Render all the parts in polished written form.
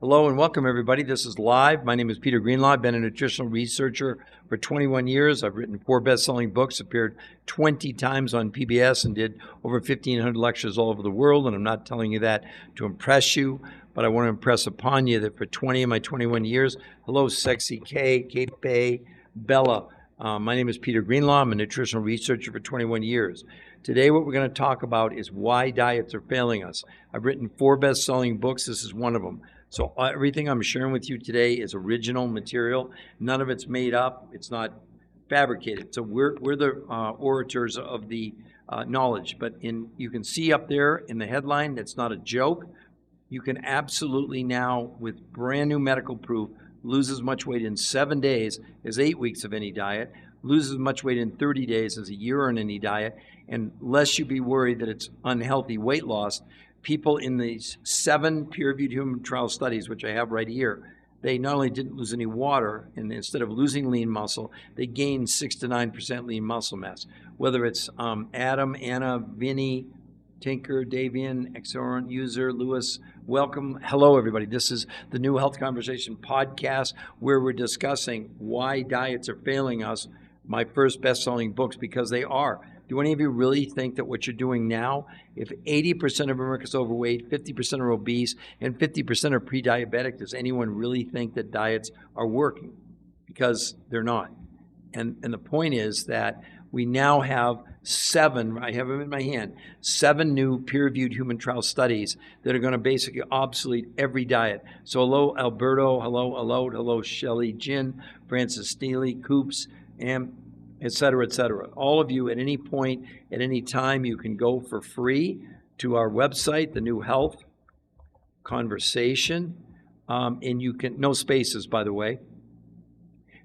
Hello and welcome, everybody. This is live. My name is Peter Greenlaw. I've been a nutritional researcher for 21 years. I've written 4 best-selling books, appeared 20 times on PBS, and did over 1,500 lectures all over the world. And I'm not telling you that to impress you, but I want to impress upon you that for 20 of my 21 years, hello, Sexy K, Cape Bay, Bella. My name is Peter Greenlaw. I'm a nutritional researcher for 21 years. Today, what we're going to talk about is why diets are failing us. I've written 4 best-selling books. This is one of them. So everything I'm sharing with you today is original material. None of it's made up. It's not fabricated. So we're the orators of the knowledge. But you can see up there in the headline, that's not a joke. You can absolutely now, with brand new medical proof, lose as much weight in 7 days as 8 weeks of any diet, lose as much weight in 30 days as a year on any diet, and lest you be worried that it's unhealthy weight loss, people in these 7 peer-reviewed human trial studies, which I have right here, they not only didn't lose any water, and instead of losing lean muscle, they gained 6 to 9% lean muscle mass. Whether it's Adam, Anna, Vinny, Tinker, Davian, Exorant, User, Lewis, welcome. Hello, everybody. This is the New Health Conversation podcast where we're discussing why diets are failing us, my first best-selling books, because they are. Do any of you really think that what you're doing now, if 80% of America's overweight, 50% are obese, and 50% are pre-diabetic, does anyone really think that diets are working? Because they're not. And the point is that we now have 7, I have them in my hand, 7 new peer-reviewed human trial studies that are going to basically obsolete every diet. So hello, Alberto, hello, Shelley, Jin, Francis Steele, Coops, and et cetera, all of you at any point, at any time, you can go for free to our website, the New Health Conversation, and you can, no spaces, by the way.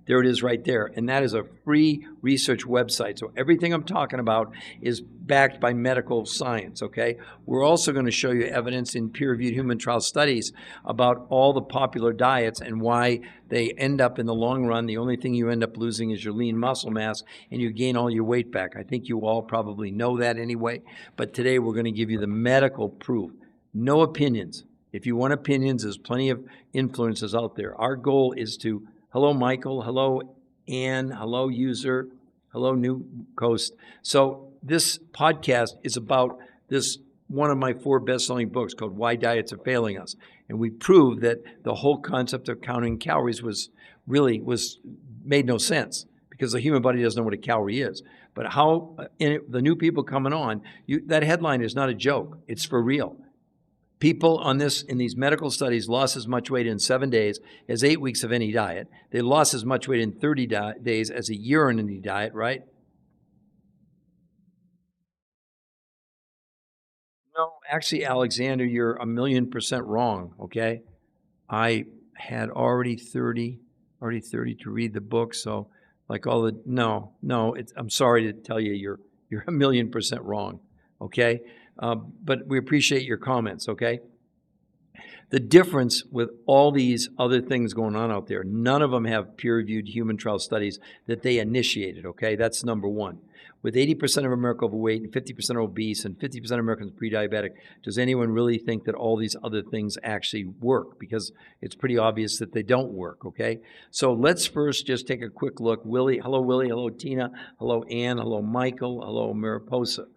There it is right there. And that is a free research website. So everything I'm talking about is backed by medical science, okay? We're also going to show you evidence in peer-reviewed human trial studies about all the popular diets and why they end up in the long run. The only thing you end up losing is your lean muscle mass and you gain all your weight back. I think you all probably know that anyway. But today we're going to give you the medical proof. No opinions. If you want opinions, there's plenty of influences out there. Our goal is to hello, Michael. Hello, Ann. Hello, User. Hello, New Coast. So this podcast is about this one of my 4 best-selling books called Why Diets Are Failing Us. And we proved that the whole concept of counting calories was made no sense because the human body doesn't know what a calorie is. But how the new people coming on, that headline is not a joke. It's for real. People in these medical studies lost as much weight in 7 days as 8 weeks of any diet. They lost as much weight in 30 days as a year on any diet, right? No, actually, Alexander, you're 1,000,000% wrong, okay? I had already 30 to read the book, so like no, I'm sorry to tell you, you're 1,000,000% wrong, okay? But we appreciate your comments, okay? The difference with all these other things going on out there, none of them have peer-reviewed human trial studies that they initiated, okay? That's number one. With 80% of America overweight and 50% obese and 50% of Americans pre-diabetic, does anyone really think that all these other things actually work? Because it's pretty obvious that they don't work, okay? So let's first just take a quick look. Willie, hello, Tina, hello, Ann, hello, Michael, hello, Mariposa.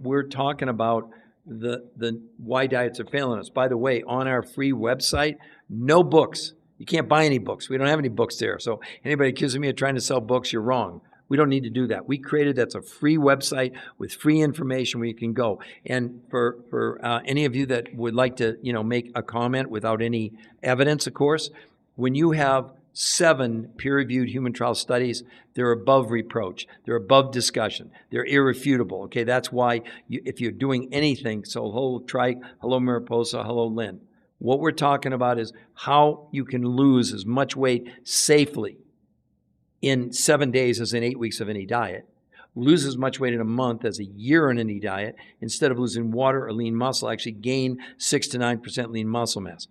We're talking about the why diets are failing us. By the way, on our free website, no books. You can't buy any books. We don't have any books there. So anybody accusing me of trying to sell books, you're wrong. We don't need to do that. We created that's a free website with free information where you can go. And for any of you that would like to, make a comment without any evidence, of course, when you have 7 peer-reviewed human trial studies, they're above reproach. They're above discussion. They're irrefutable. Okay, that's why if you're doing anything, so hello Trike, hello Mariposa, hello Lynn. What we're talking about is how you can lose as much weight safely in 7 days as in 8 weeks of any diet, lose as much weight in a month as a year on any diet, instead of losing water or lean muscle, actually gain 6 to 9% lean muscle mass.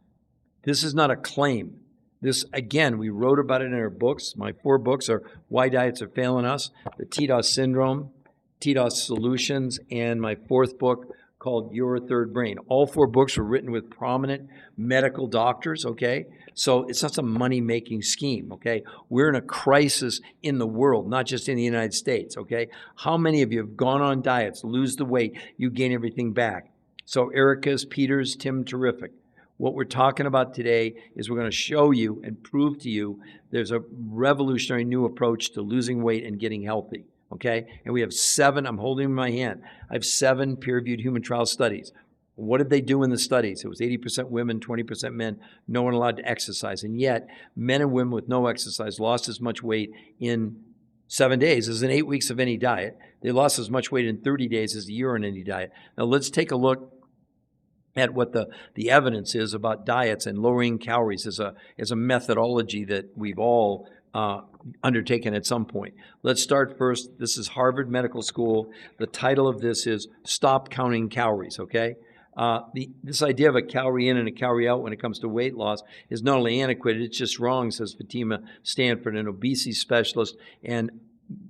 This is not a claim. This, again, we wrote about it in our books. My 4 books are Why Diets Are Failing Us, The TDOS Syndrome, TDOS Solutions, and my 4th book called Your Third Brain. All 4 books were written with prominent medical doctors, okay? So it's not some money-making scheme, okay? We're in a crisis in the world, not just in the United States, okay? How many of you have gone on diets, lose the weight, you gain everything back? So Erica's, Peter's, Tim, terrific. What we're talking about today is we're going to show you and prove to you there's a revolutionary new approach to losing weight and getting healthy, okay? And we have 7, I'm holding in my hand, I have 7 peer-reviewed human trial studies. What did they do in the studies? It was 80% women, 20% men, no one allowed to exercise. And yet, men and women with no exercise lost as much weight in 7 days as in 8 weeks of any diet. They lost as much weight in 30 days as a year on any diet. Now let's take a look at what the evidence is about diets and lowering calories as a methodology that we've all undertaken at some point. Let's start first. This is Harvard Medical School. The title of this is Stop Counting Calories, okay? This idea of a calorie in and a calorie out when it comes to weight loss is not only antiquated, it's just wrong, says Fatima Stanford, an obesity specialist and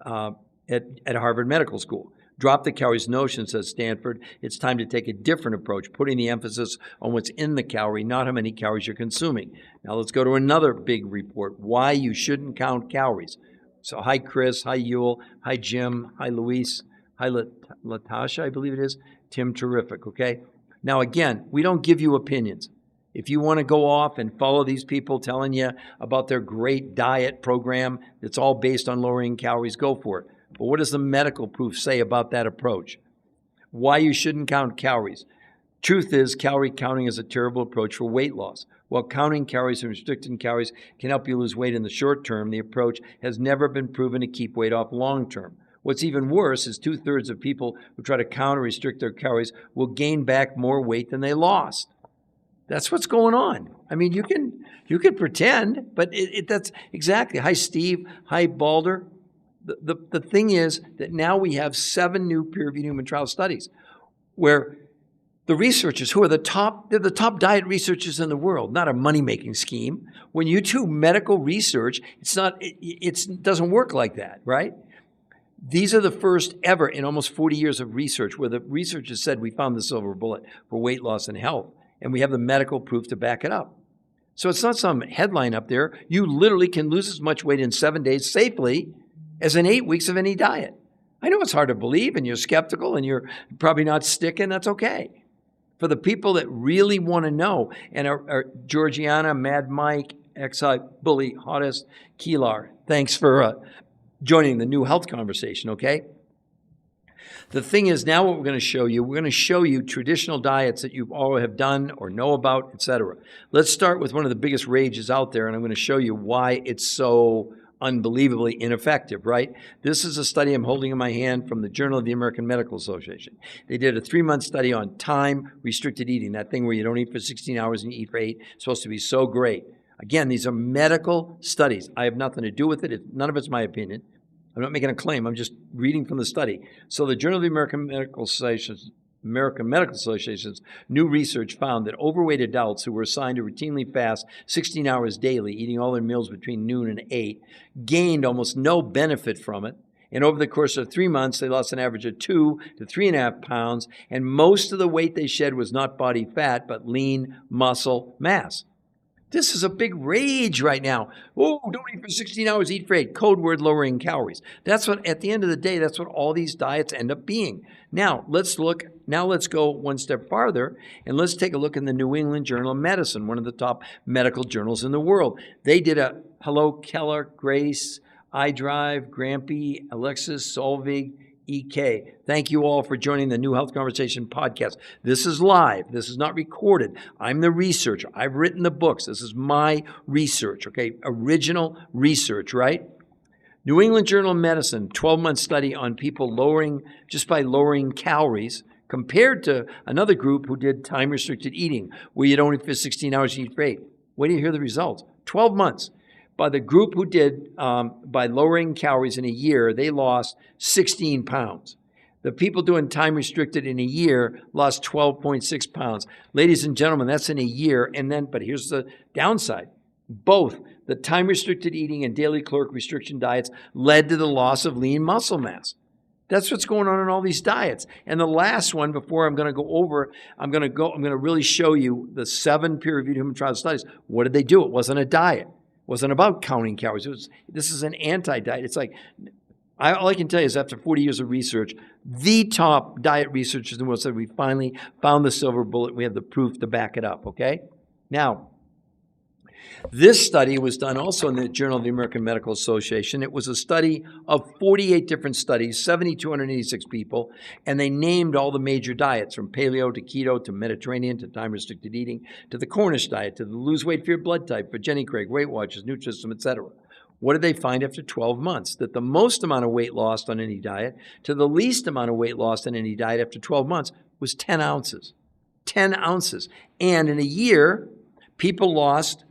at Harvard Medical School. Drop the calories notion, says Stanford. It's time to take a different approach, putting the emphasis on what's in the calorie, not how many calories you're consuming. Now let's go to another big report, why you shouldn't count calories. So hi, Chris. Hi, Yule. Hi, Jim. Hi, Luis. Hi, Latasha, I believe it is. Tim, terrific, okay? Now, again, we don't give you opinions. If you want to go off and follow these people telling you about their great diet program that's all based on lowering calories, go for it. But what does the medical proof say about that approach? Why you shouldn't count calories. Truth is, calorie counting is a terrible approach for weight loss. While counting calories and restricting calories can help you lose weight in the short term, the approach has never been proven to keep weight off long term. What's even worse is 2/3 of people who try to count or restrict their calories will gain back more weight than they lost. That's what's going on. I mean, you can pretend, but that's exactly. Hi, Steve. Hi, Balder. The thing is that now we have 7 new peer-reviewed human trial studies where the researchers who are they're the top diet researchers in the world, not a money-making scheme. When you do medical research, it doesn't work like that, right? These are the first ever in almost 40 years of research where the researchers said we found the silver bullet for weight loss and health, and we have the medical proof to back it up. So it's not some headline up there. You literally can lose as much weight in 7 days safely as in 8 weeks of any diet. I know it's hard to believe and you're skeptical and you're probably not sticking. That's okay. For the people that really want to know, and are Georgiana, Mad Mike, XI, Bully, Hottest, Keelar, thanks for joining the new health conversation, okay? The thing is, now what we're going to show you traditional diets that you all have done or know about, etc. Let's start with one of the biggest rages out there, and I'm going to show you why it's so unbelievably ineffective, right? This is a study I'm holding in my hand from the Journal of the American Medical Association. They did a 3-month study on time-restricted eating, that thing where you don't eat for 16 hours and you eat for 8. It's supposed to be so great. Again, these are medical studies. I have nothing to do with it. None of it's my opinion. I'm not making a claim. I'm just reading from the study. So the Journal of the American Medical Association's new research found that overweight adults who were assigned to routinely fast 16 hours daily, eating all their meals between noon and 8, gained almost no benefit from it. And over the course of 3 months, they lost an average of 2 to 3.5 pounds, and most of the weight they shed was not body fat, but lean muscle mass. This is a big rage right now. Oh, don't eat for 16 hours, eat for 8. Code word, lowering calories. That's what, at the end of the day, that's what all these diets end up being. Now let's go one step farther, and let's take a look in the New England Journal of Medicine, one of the top medical journals in the world. They did a hello, Keller, Grace, iDrive, Grampy, Alexis, Solvig, EK. Thank you all for joining the New Health Conversation podcast. This is live. This is not recorded. I'm the researcher. I've written the books. This is my research, okay? Original research, right? New England Journal of Medicine, 12-month study on people just by lowering calories compared to another group who did time-restricted eating, where you don't eat for 16 hours, you eat for 8. Wait till you hear the results. 12 months. By the group who did, by lowering calories in a year, they lost 16 pounds. The people doing time restricted in a year lost 12.6 pounds. Ladies and gentlemen, that's in a year. But here's the downside. Both the time restricted eating and daily caloric restriction diets led to the loss of lean muscle mass. That's what's going on in all these diets. And the last one, before I'm going to go over, I'm going to really show you the 7 peer-reviewed human trial studies. What did they do? It wasn't a diet. It wasn't about counting calories. This is an anti-diet. It's like, all I can tell you is after 40 years of research, the top diet researchers in the world said we finally found the silver bullet. We have the proof to back it up, okay? Now, this study was done also in the Journal of the American Medical Association. It was a study of 48 different studies, 7,286 people, and they named all the major diets from paleo to keto to Mediterranean to time-restricted eating to the Cornish diet to the lose weight for your blood type for Jenny Craig, Weight Watchers, Nutrisystem, etc. What did they find after 12 months? That the most amount of weight lost on any diet to the least amount of weight lost on any diet after 12 months was 10 ounces. 10 ounces. And in a year, people lost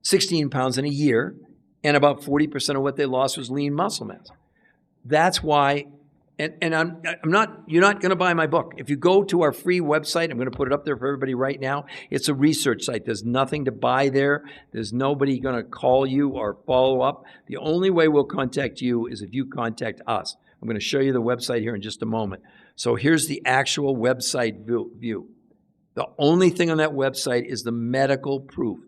16 pounds in a year, and about 40% of what they lost was lean muscle mass. That's why, and you're not going to buy my book. If you go to our free website, I'm going to put it up there for everybody right now. It's a research site. There's nothing to buy there. There's nobody going to call you or follow up. The only way we'll contact you is if you contact us. I'm going to show you the website here in just a moment. So here's the actual website view. The only thing on that website is the medical proof.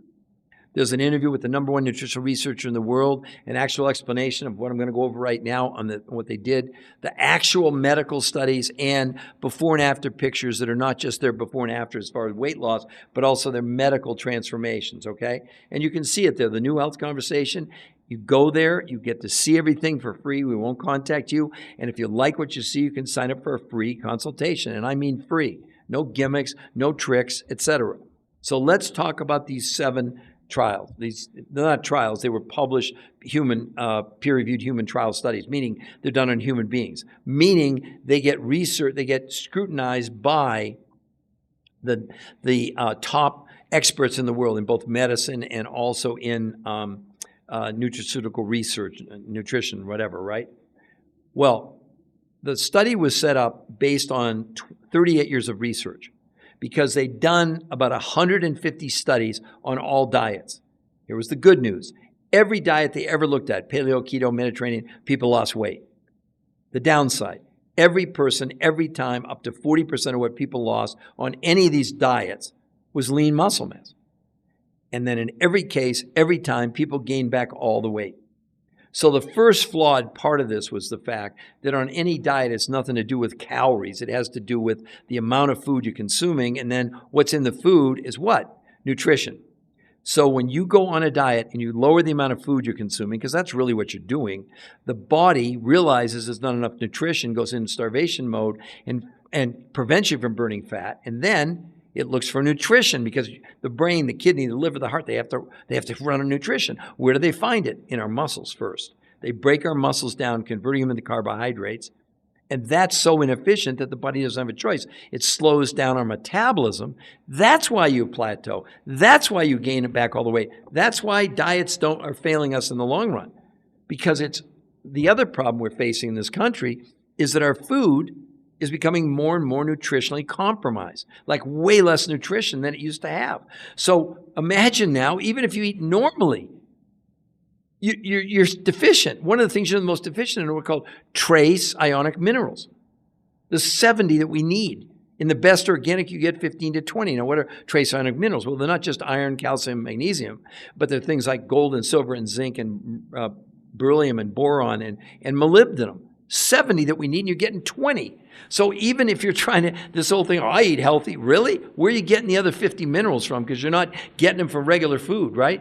There's an interview with the #1 nutritional researcher in the world, an actual explanation of what I'm going to go over right now on what they did, the actual medical studies, and before and after pictures that are not just their before and after as far as weight loss, but also their medical transformations, okay? And you can see it there, the New Health Conversation. You go there, you get to see everything for free. We won't contact you. And if you like what you see, you can sign up for a free consultation. And I mean free. No gimmicks, no tricks, etc. So let's talk about these 7 trials. They're not trials, they were published human, peer-reviewed human trial studies, meaning they're done on human beings, meaning they get research, they get scrutinized by the top experts in the world in both medicine and also in nutraceutical research, nutrition, whatever, right? Well, the study was set up based on 38 years of research, because they'd done about 150 studies on all diets. Here was the good news. Every diet they ever looked at, paleo, keto, Mediterranean, people lost weight. The downside, every person, every time, up to 40% of what people lost on any of these diets was lean muscle mass. And then in every case, every time, people gained back all the weight. So the first flawed part of this was the fact that on any diet, it's nothing to do with calories. It has to do with the amount of food you're consuming, and then what's in the food is what? Nutrition. So when you go on a diet and you lower the amount of food you're consuming, because that's really what you're doing, the body realizes there's not enough nutrition, goes into starvation mode, and prevents you from burning fat, and then it looks for nutrition because the brain, the kidney, the liver, the heart, they have to run on nutrition. Where do they find it? In our muscles first. They break our muscles down, converting them into carbohydrates. And that's so inefficient that the body doesn't have a choice. It slows down our metabolism. That's why you plateau. That's why you gain it back all the weight. That's why diets are failing us in the long run. Because it's the other problem we're facing in this country is that our food is becoming more and more nutritionally compromised, like way less nutrition than it used to have. So imagine now, even if you eat normally, you're deficient. One of the things you're the most deficient in are called trace ionic minerals. There's 70 that we need. In the best organic, you get 15 to 20. Now, what are trace ionic minerals? Well, they're not just iron, calcium, magnesium, but they're things like gold and silver and zinc and beryllium and boron and molybdenum. 70 that we need, and you're getting 20. So even if you're trying to, this whole thing, oh, I eat healthy, really? Where are you getting the other 50 minerals from? Because you're not getting them from regular food, right?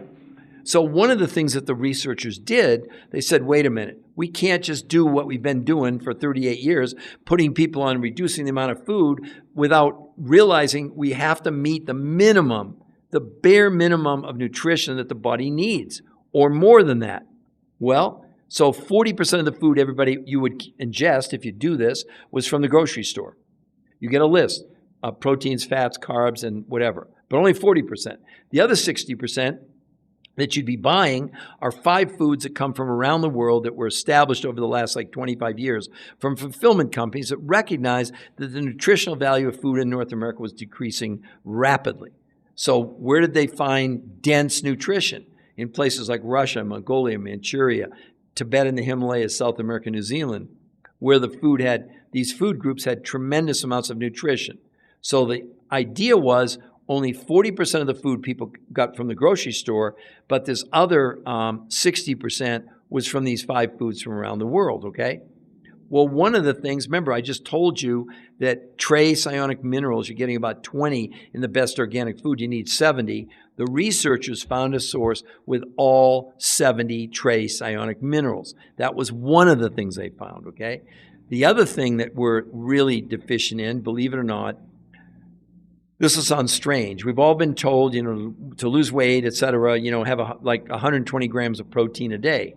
So one of the things that the researchers did, they said, wait a minute, we can't just do what we've been doing for 38 years, putting people on reducing the amount of food without realizing we have to meet the minimum, the bare minimum of nutrition that the body needs, or more than that. Well, so 40% of the food you would ingest if you do this was from the grocery store. You get a list of proteins, fats, carbs, and whatever, but only 40%. The other 60% that you'd be buying are 5 foods that come from around the world that were established over the last 25 years from fulfillment companies that recognize that the nutritional value of food in North America was decreasing rapidly. So where did they find dense nutrition? In places like Russia, Mongolia, Manchuria, Tibet and the Himalayas, South America, New Zealand. where these food groups had tremendous amounts of nutrition. So the idea was only 40% of the food people got from the grocery store, but this other 60% was from these 5 foods from around the world, okay? Well, one of the things, remember, I just told you that trace ionic minerals, you're getting about 20 in the best organic food, you need 70. The researchers found a source with all 70 trace ionic minerals. That was one of the things they found, okay? The other thing that we're really deficient in, believe it or not, this will sound strange. We've all been told, to lose weight, et cetera, have like 120 grams of protein a day.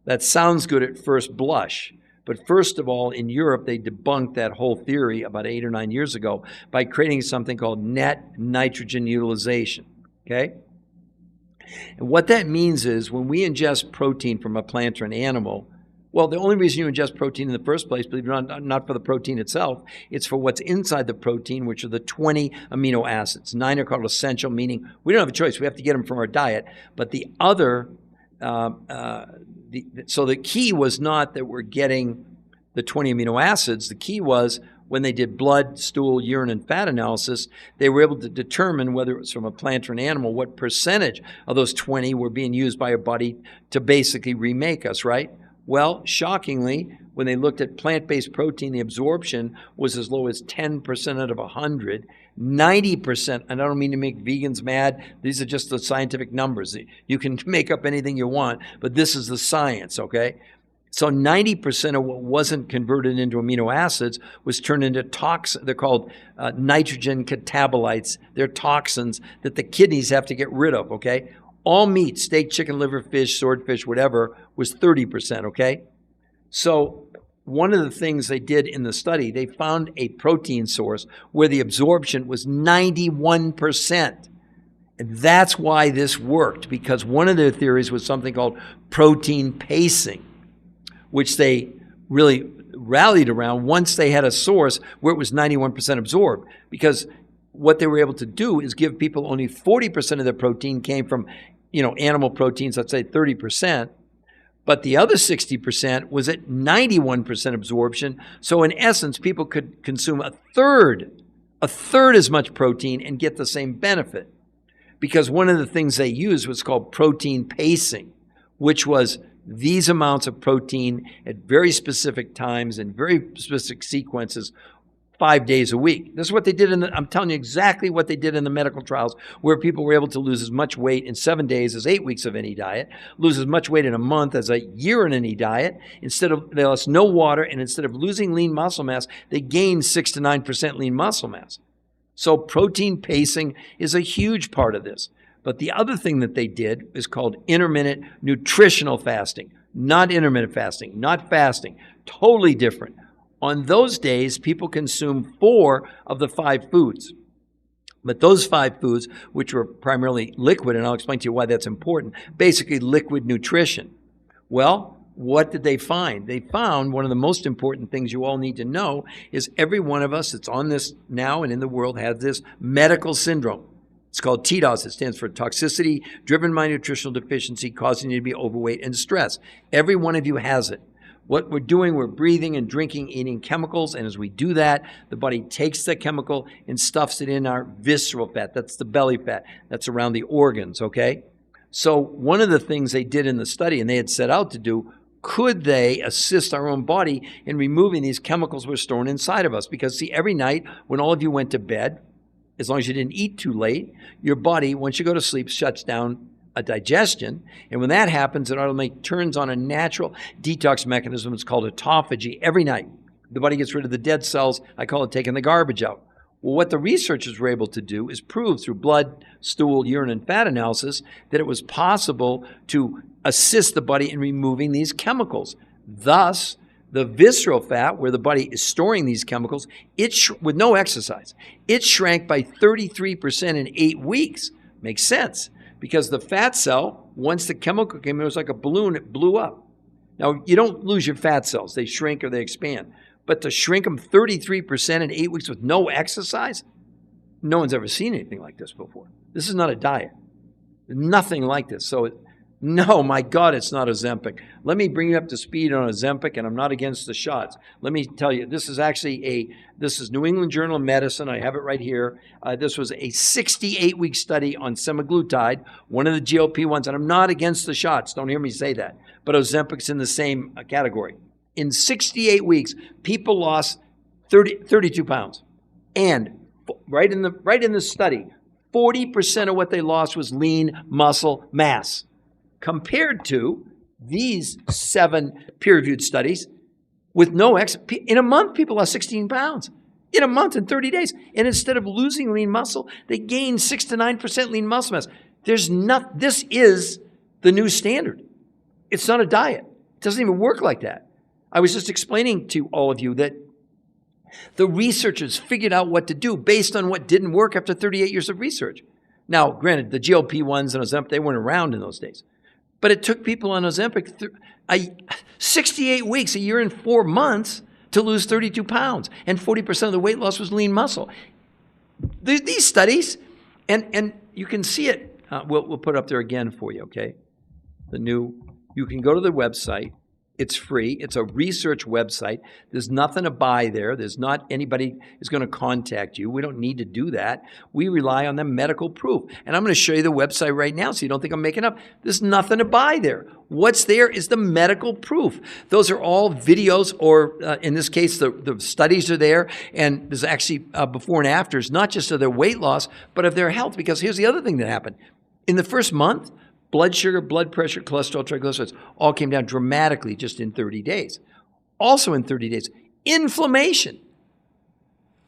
That sounds good at first blush. But first of all, in Europe, they debunked that whole theory about 8 or 9 years ago by creating something called net nitrogen utilization, okay? And what that means is when we ingest protein from a plant or an animal, well, the only reason you ingest protein in the first place, believe it or not for the protein itself, it's for what's inside the protein, which are the 20 amino acids. 9 are called essential, meaning we don't have a choice. We have to get them from our diet. But the other... So the key was not that we're getting the 20 amino acids. The key was when they did blood, stool, urine, and fat analysis, they were able to determine whether it was from a plant or an animal, what percentage of those 20 were being used by our body to basically remake us, right? Well, shockingly, when they looked at plant-based protein, the absorption was as low as 10% out of 100. 90%, and I don't mean to make vegans mad, these are just the scientific numbers. You can make up anything you want, but this is the science, okay? So 90% of what wasn't converted into amino acids was turned into toxins. They're called nitrogen catabolites. They're toxins that the kidneys have to get rid of, okay? All meat, steak, chicken, liver, fish, swordfish, whatever, was 30%, okay? So one of the things they did in the study, they found a protein source where the absorption was 91%. And that's why this worked, because one of their theories was something called protein pacing, which they really rallied around once they had a source where it was 91% absorbed. Because what they were able to do is give people only 40% of their protein came from, animal proteins, let's say 30%. But the other 60% was at 91% absorption. So in essence, people could consume a third as much protein and get the same benefit. Because one of the things they used was called protein pacing, which was these amounts of protein at very specific times and very specific sequences 5 days a week. This is what they did I'm telling you exactly what they did in the medical trials, where people were able to lose as much weight in 7 days as 8 weeks of any diet, lose as much weight in a month as a year in any diet. They lost no water, and instead of losing lean muscle mass, they gained 6 to 9% lean muscle mass. So protein pacing is a huge part of this. But the other thing that they did is called intermittent nutritional fasting, not intermittent fasting, not fasting, totally different. On those days, people consume 4 of the 5 foods. But those 5 foods, which were primarily liquid, and I'll explain to you why that's important, basically liquid nutrition. Well, what did they find? They found one of the most important things you all need to know is every one of us that's on this now and in the world has this medical syndrome. It's called TDOS. It stands for toxicity driven by nutritional deficiency causing you to be overweight and stressed. Every one of you has it. What we're doing, we're breathing and drinking, eating chemicals, and as we do that, the body takes the chemical and stuffs it in our visceral fat. That's the belly fat. That's around the organs, okay? So one of the things they did in the study, and they had set out to do, could they assist our own body in removing these chemicals we're storing inside of us? Because, see, every night when all of you went to bed, as long as you didn't eat too late, your body, once you go to sleep, shuts down a digestion, and when that happens, it automatically turns on a natural detox mechanism. It's called autophagy. Every night, the body gets rid of the dead cells. I call it taking the garbage out. Well, what the researchers were able to do is prove through blood, stool, urine, and fat analysis that it was possible to assist the body in removing these chemicals. Thus, the visceral fat, where the body is storing these chemicals, with no exercise, it shrank by 33% in 8 weeks. Makes sense. Because the fat cell, once the chemical came in, it was like a balloon, it blew up. Now, you don't lose your fat cells. They shrink or they expand. But to shrink them 33% in 8 weeks with no exercise, no one's ever seen anything like this before. This is not a diet. Nothing like this. So No, my God, it's not Ozempic. Let me bring you up to speed on Ozempic, and I'm not against the shots. Let me tell you, this is New England Journal of Medicine. I have it right here. This was a 68-week study on semaglutide, one of the GLP-1s, and I'm not against the shots. Don't hear me say that. But Ozempic's in the same category. In 68 weeks, people lost 32 pounds. And right in the study, 40% of what they lost was lean muscle mass. Compared to these 7 peer-reviewed studies with in a month, people lost 16 pounds. In a month, in 30 days. And instead of losing lean muscle, they gained 6 to 9% lean muscle mass. This is the new standard. It's not a diet. It doesn't even work like that. I was just explaining to all of you that the researchers figured out what to do based on what didn't work after 38 years of research. Now, granted, the GLP-1s and Ozempic, they weren't around in those days. But it took people on Ozempic 68 weeks, a year and 4 months, to lose 32 pounds. And 40% of the weight loss was lean muscle. These studies, and you can see it. We'll put it up there again for you, okay? You can go to the website. It's free. It's a research website. There's nothing to buy there. There's not anybody is going to contact you. We don't need to do that. We rely on the medical proof. And I'm going to show you the website right now so you don't think I'm making up. There's nothing to buy there. What's there is the medical proof. Those are all videos, or in this case, the studies are there. And there's actually before and afters, not just of their weight loss, but of their health. Because here's the other thing that happened. In the first month, blood sugar, blood pressure, cholesterol, triglycerides all came down dramatically just in 30 days. Also in 30 days, inflammation,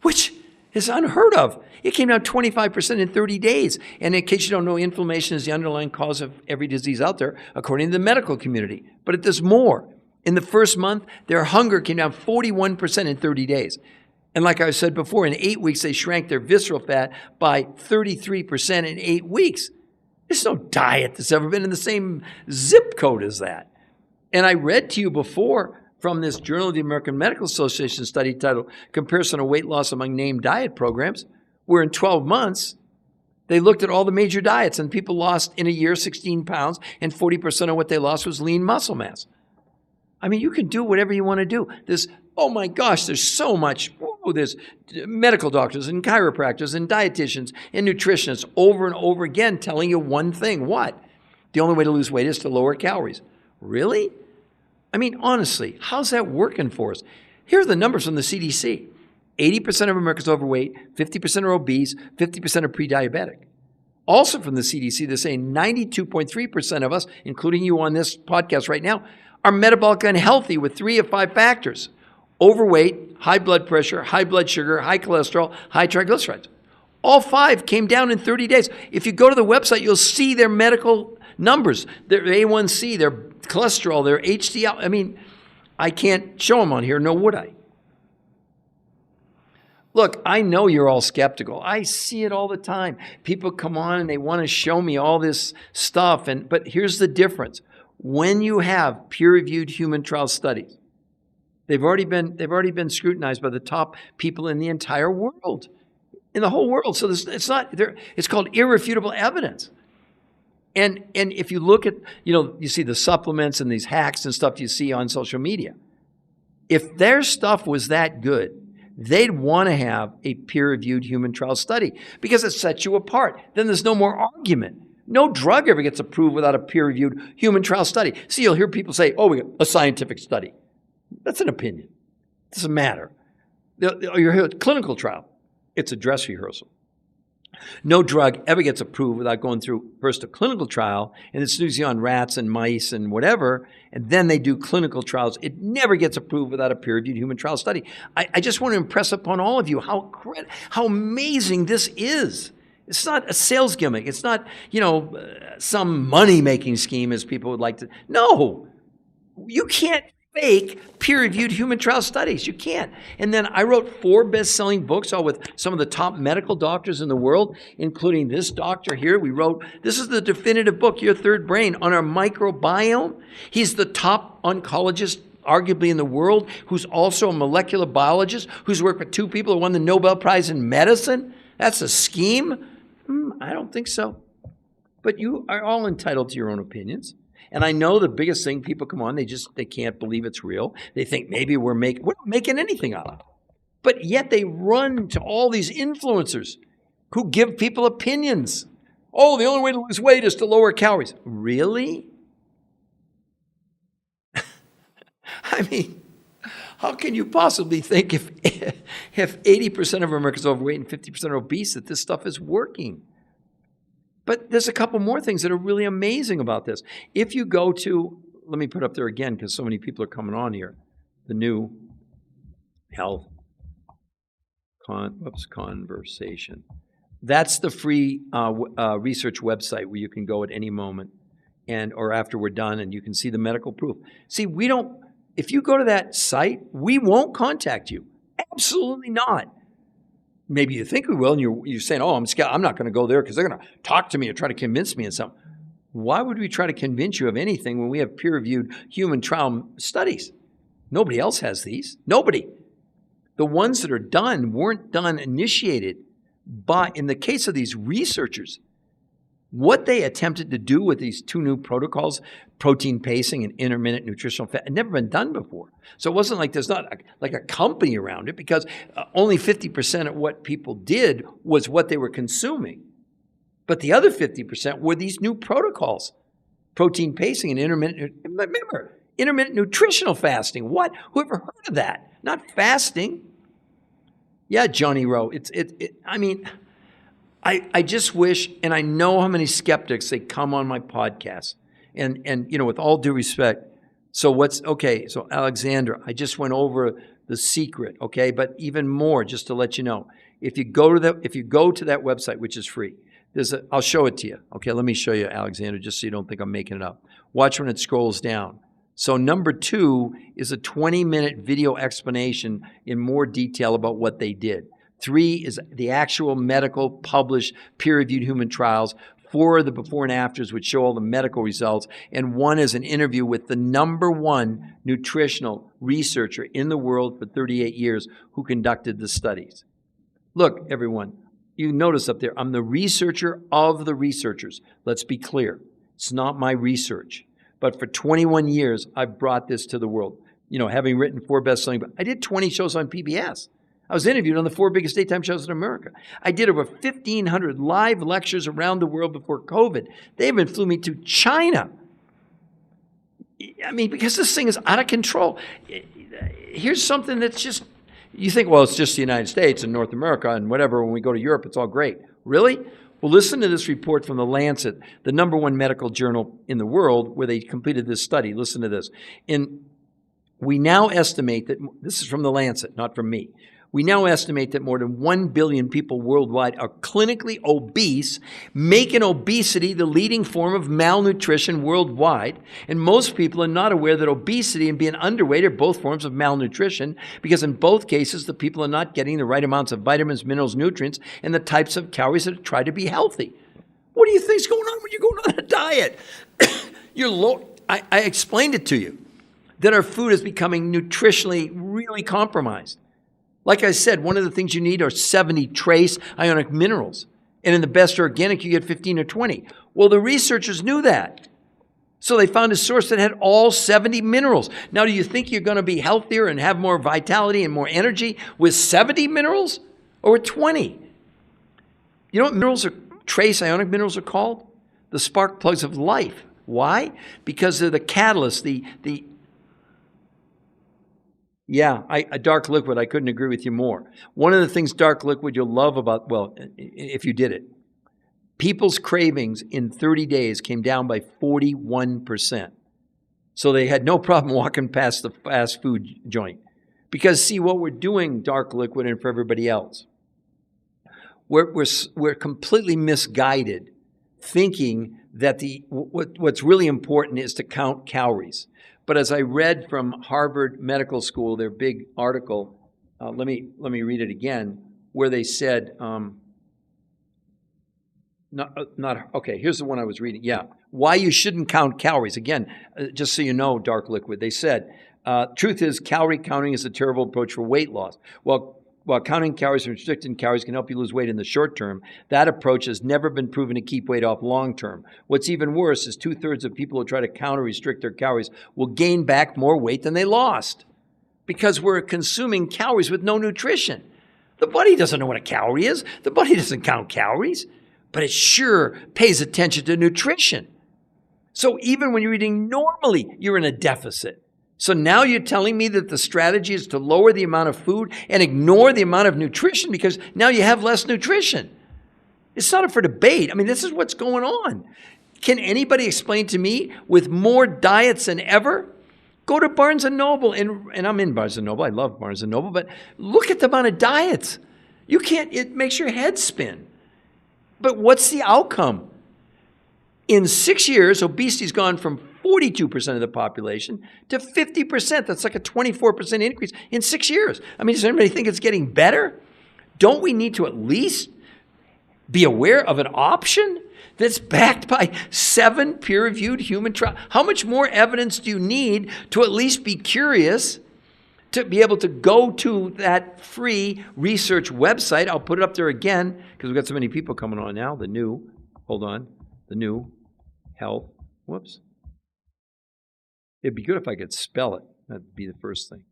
which is unheard of. It came down 25% in 30 days. And in case you don't know, inflammation is the underlying cause of every disease out there, according to the medical community. But there's more. In the first month, their hunger came down 41% in 30 days. And like I said before, in 8 weeks, they shrank their visceral fat by 33% in 8 weeks. There's no diet that's ever been in the same zip code as that. And I read to you before from this Journal of the American Medical Association study titled Comparison of Weight Loss Among Named Diet Programs, where in 12 months, they looked at all the major diets and people lost in a year 16 pounds and 40% of what they lost was lean muscle mass. I mean, you can do whatever you want to do. Oh my gosh, there's so much. There's medical doctors and chiropractors and dietitians and nutritionists over and over again telling you one thing. What? The only way to lose weight is to lower calories. Really? I mean, honestly, how's that working for us? Here are the numbers from the CDC. 80% of Americans are overweight, 50% are obese, 50% are pre-diabetic. Also from the CDC, they're saying 92.3% of us, including you on this podcast right now, are metabolically unhealthy with 3 of 5 factors. Overweight, high blood pressure, high blood sugar, high cholesterol, high triglycerides. All 5 came down in 30 days. If you go to the website, you'll see their medical numbers, their A1C, their cholesterol, their HDL. I mean, I can't show them on here, nor would I. Look, I know you're all skeptical. I see it all the time. People come on and they want to show me all this stuff. But here's the difference. When you have peer-reviewed human trial studies, they've already been scrutinized by the top people in the entire world, in the whole world. So it's called irrefutable evidence. And if you look at, you see the supplements and these hacks and stuff you see on social media. If their stuff was that good, they'd want to have a peer-reviewed human trial study because it sets you apart. Then there's no more argument. No drug ever gets approved without a peer-reviewed human trial study. See, you'll hear people say, we got a scientific study. That's an opinion. It doesn't matter. You hear a clinical trial. It's a dress rehearsal. No drug ever gets approved without going through first a clinical trial, and it's usually on rats and mice and whatever, and then they do clinical trials. It never gets approved without a peer-reviewed human trial study. I just want to impress upon all of you how amazing this is. It's not a sales gimmick. It's not, some money-making scheme as people would like to. No, you can't fake peer-reviewed human trial studies. You can't. And then I wrote 4 best-selling books, all with some of the top medical doctors in the world, including this doctor here. This is the definitive book, Your Third Brain, on our microbiome. He's the top oncologist arguably in the world, who's also a molecular biologist, who's worked with 2 people who won the Nobel Prize in medicine. That's a scheme? I don't think so. But you are all entitled to your own opinions. And I know the biggest thing, people come on, they can't believe it's real. They think maybe we're not making anything out of it. But yet they run to all these influencers who give people opinions. Oh, the only way to lose weight is to lower calories. Really? I mean, how can you possibly think if 80% of Americans are overweight and 50% are obese that this stuff is working? But there's a couple more things that are really amazing about this. If you go to, let me put up there again because so many people are coming on here, the new health conversation. That's the free research website where you can go at any moment or after we're done and you can see the medical proof. See, if you go to that site, we won't contact you. Absolutely not. Maybe you think we will, and you're saying, oh, I'm not going to go there because they're going to talk to me or try to convince me of something. Why would we try to convince you of anything when we have peer-reviewed human trial studies? Nobody else has these. Nobody. The ones that are done weren't initiated by, in the case of these researchers, what they attempted to do with these two new protocols, protein pacing and intermittent nutritional fast, had never been done before. So it wasn't like there's not like a company around it because only 50% of what people did was what they were consuming. But the other 50% were these new protocols, protein pacing and intermittent nutritional fasting. What? Whoever heard of that? Not fasting. Yeah, Johnny Rowe. I just wish, and I know how many skeptics they come on my podcast, and with all due respect, so Alexandra, I just went over the secret, okay, but even more, just to let you know, if you go to that website, which is free, I'll show it to you, okay, let me show you, Alexandra, just so you don't think I'm making it up. Watch when it scrolls down. So number 2 is a 20-minute video explanation in more detail about what they did. 3 is the actual medical published peer-reviewed human trials. 4 are the before and afters, which show all the medical results. And 1 is an interview with the #1 nutritional researcher in the world for 38 years who conducted the studies. Look, everyone, you notice up there, I'm the researcher of the researchers. Let's be clear. It's not my research. But for 21 years, I've brought this to the world. Having written 4 best-selling books. I did 20 shows on PBS. I was interviewed on the 4 biggest daytime shows in America. I did over 1,500 live lectures around the world before COVID. They even flew me to China. I mean, because this thing is out of control. Here's something that's just, you think, well, it's just the United States and North America and whatever. When we go to Europe, it's all great. Really? Well, listen to this report from The Lancet, the #1 medical journal in the world, where they completed this study. Listen to this. We now estimate that, this is from The Lancet, not from me. We now estimate that more than 1 billion people worldwide are clinically obese, making obesity the leading form of malnutrition worldwide. And most people are not aware that obesity and being underweight are both forms of malnutrition because in both cases, the people are not getting the right amounts of vitamins, minerals, nutrients, and the types of calories that try to be healthy. What do you think's going on when you're going on a diet? I explained it to you, that our food is becoming nutritionally really compromised. Like I said, one of the things you need are 70 trace ionic minerals. And in the best organic, you get 15 or 20. Well, the researchers knew that. So they found a source that had all 70 minerals. Now, do you think you're going to be healthier and have more vitality and more energy with 70 minerals or with 20? You know what trace ionic minerals are called? The spark plugs of life. Why? Because they're the catalyst, a dark liquid, I couldn't agree with you more. One of the things dark liquid you'll love about, well, if you did it, people's cravings in 30 days came down by 41%. So they had no problem walking past the fast food joint. Because see, what we're doing, dark liquid, and for everybody else, we're completely misguided, thinking that what's really important is to count calories. But as I read from Harvard Medical School, their big article, let me read it again, where they said, here's the one I was reading. Yeah, why you shouldn't count calories. Again, just so you know, dark liquid. They said, truth is, calorie counting is a terrible approach for weight loss. Well, while counting calories and restricting calories can help you lose weight in the short term, that approach has never been proven to keep weight off long term. What's even worse is 2/3 of people who try to counter restrict their calories will gain back more weight than they lost because we're consuming calories with no nutrition. The body doesn't know what a calorie is. The body doesn't count calories, but it sure pays attention to nutrition. So even when you're eating normally, you're in a deficit. So now you're telling me that the strategy is to lower the amount of food and ignore the amount of nutrition because now you have less nutrition. It's not up for debate. I mean, this is what's going on. Can anybody explain to me with more diets than ever? Go to Barnes & Noble, and I'm in Barnes & Noble. I love Barnes & Noble, but look at the amount of diets. You can't, it makes your head spin. But what's the outcome? In 6 years, obesity's gone from 42% of the population to 50%. That's like a 24% increase in 6 years. I mean, does anybody think it's getting better? Don't we need to at least be aware of an option that's backed by 7 peer-reviewed human trials? How much more evidence do you need to at least be curious to be able to go to that free research website? I'll put it up there again because we've got so many people coming on now. The new health. Whoops. It'd be good if I could spell it. That'd be the first thing.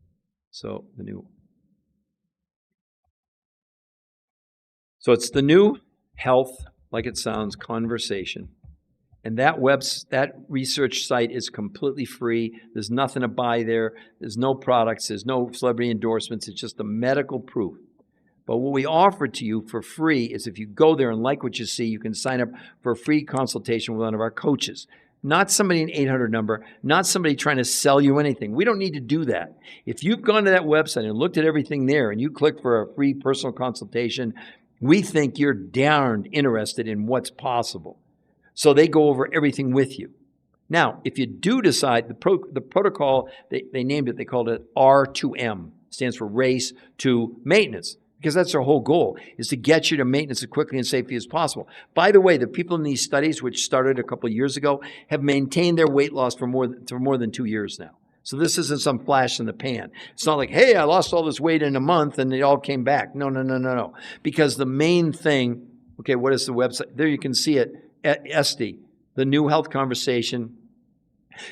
So it's the new health, like it sounds, conversation. And that research site is completely free. There's nothing to buy there. There's no products. There's no celebrity endorsements. It's just the medical proof. But what we offer to you for free is if you go there and like what you see, you can sign up for a free consultation with one of our coaches. Not somebody an 800 number, not somebody trying to sell you anything. We don't need to do that. If you've gone to that website and looked at everything there and you click for a free personal consultation, we think you're darned interested in what's possible. So they go over everything with you. Now, if you do decide, the protocol, they named it, they called it R2M, stands for race to maintenance. Because that's our whole goal, is to get you to maintenance as quickly and safely as possible. By the way, the people in these studies, which started a couple of years ago, have maintained their weight loss for more than 2 years now. So this isn't some flash in the pan. It's not like, hey, I lost all this weight in a month and it all came back. No. Because the main thing, okay, what is the website? There you can see it, Estee, the new health conversation.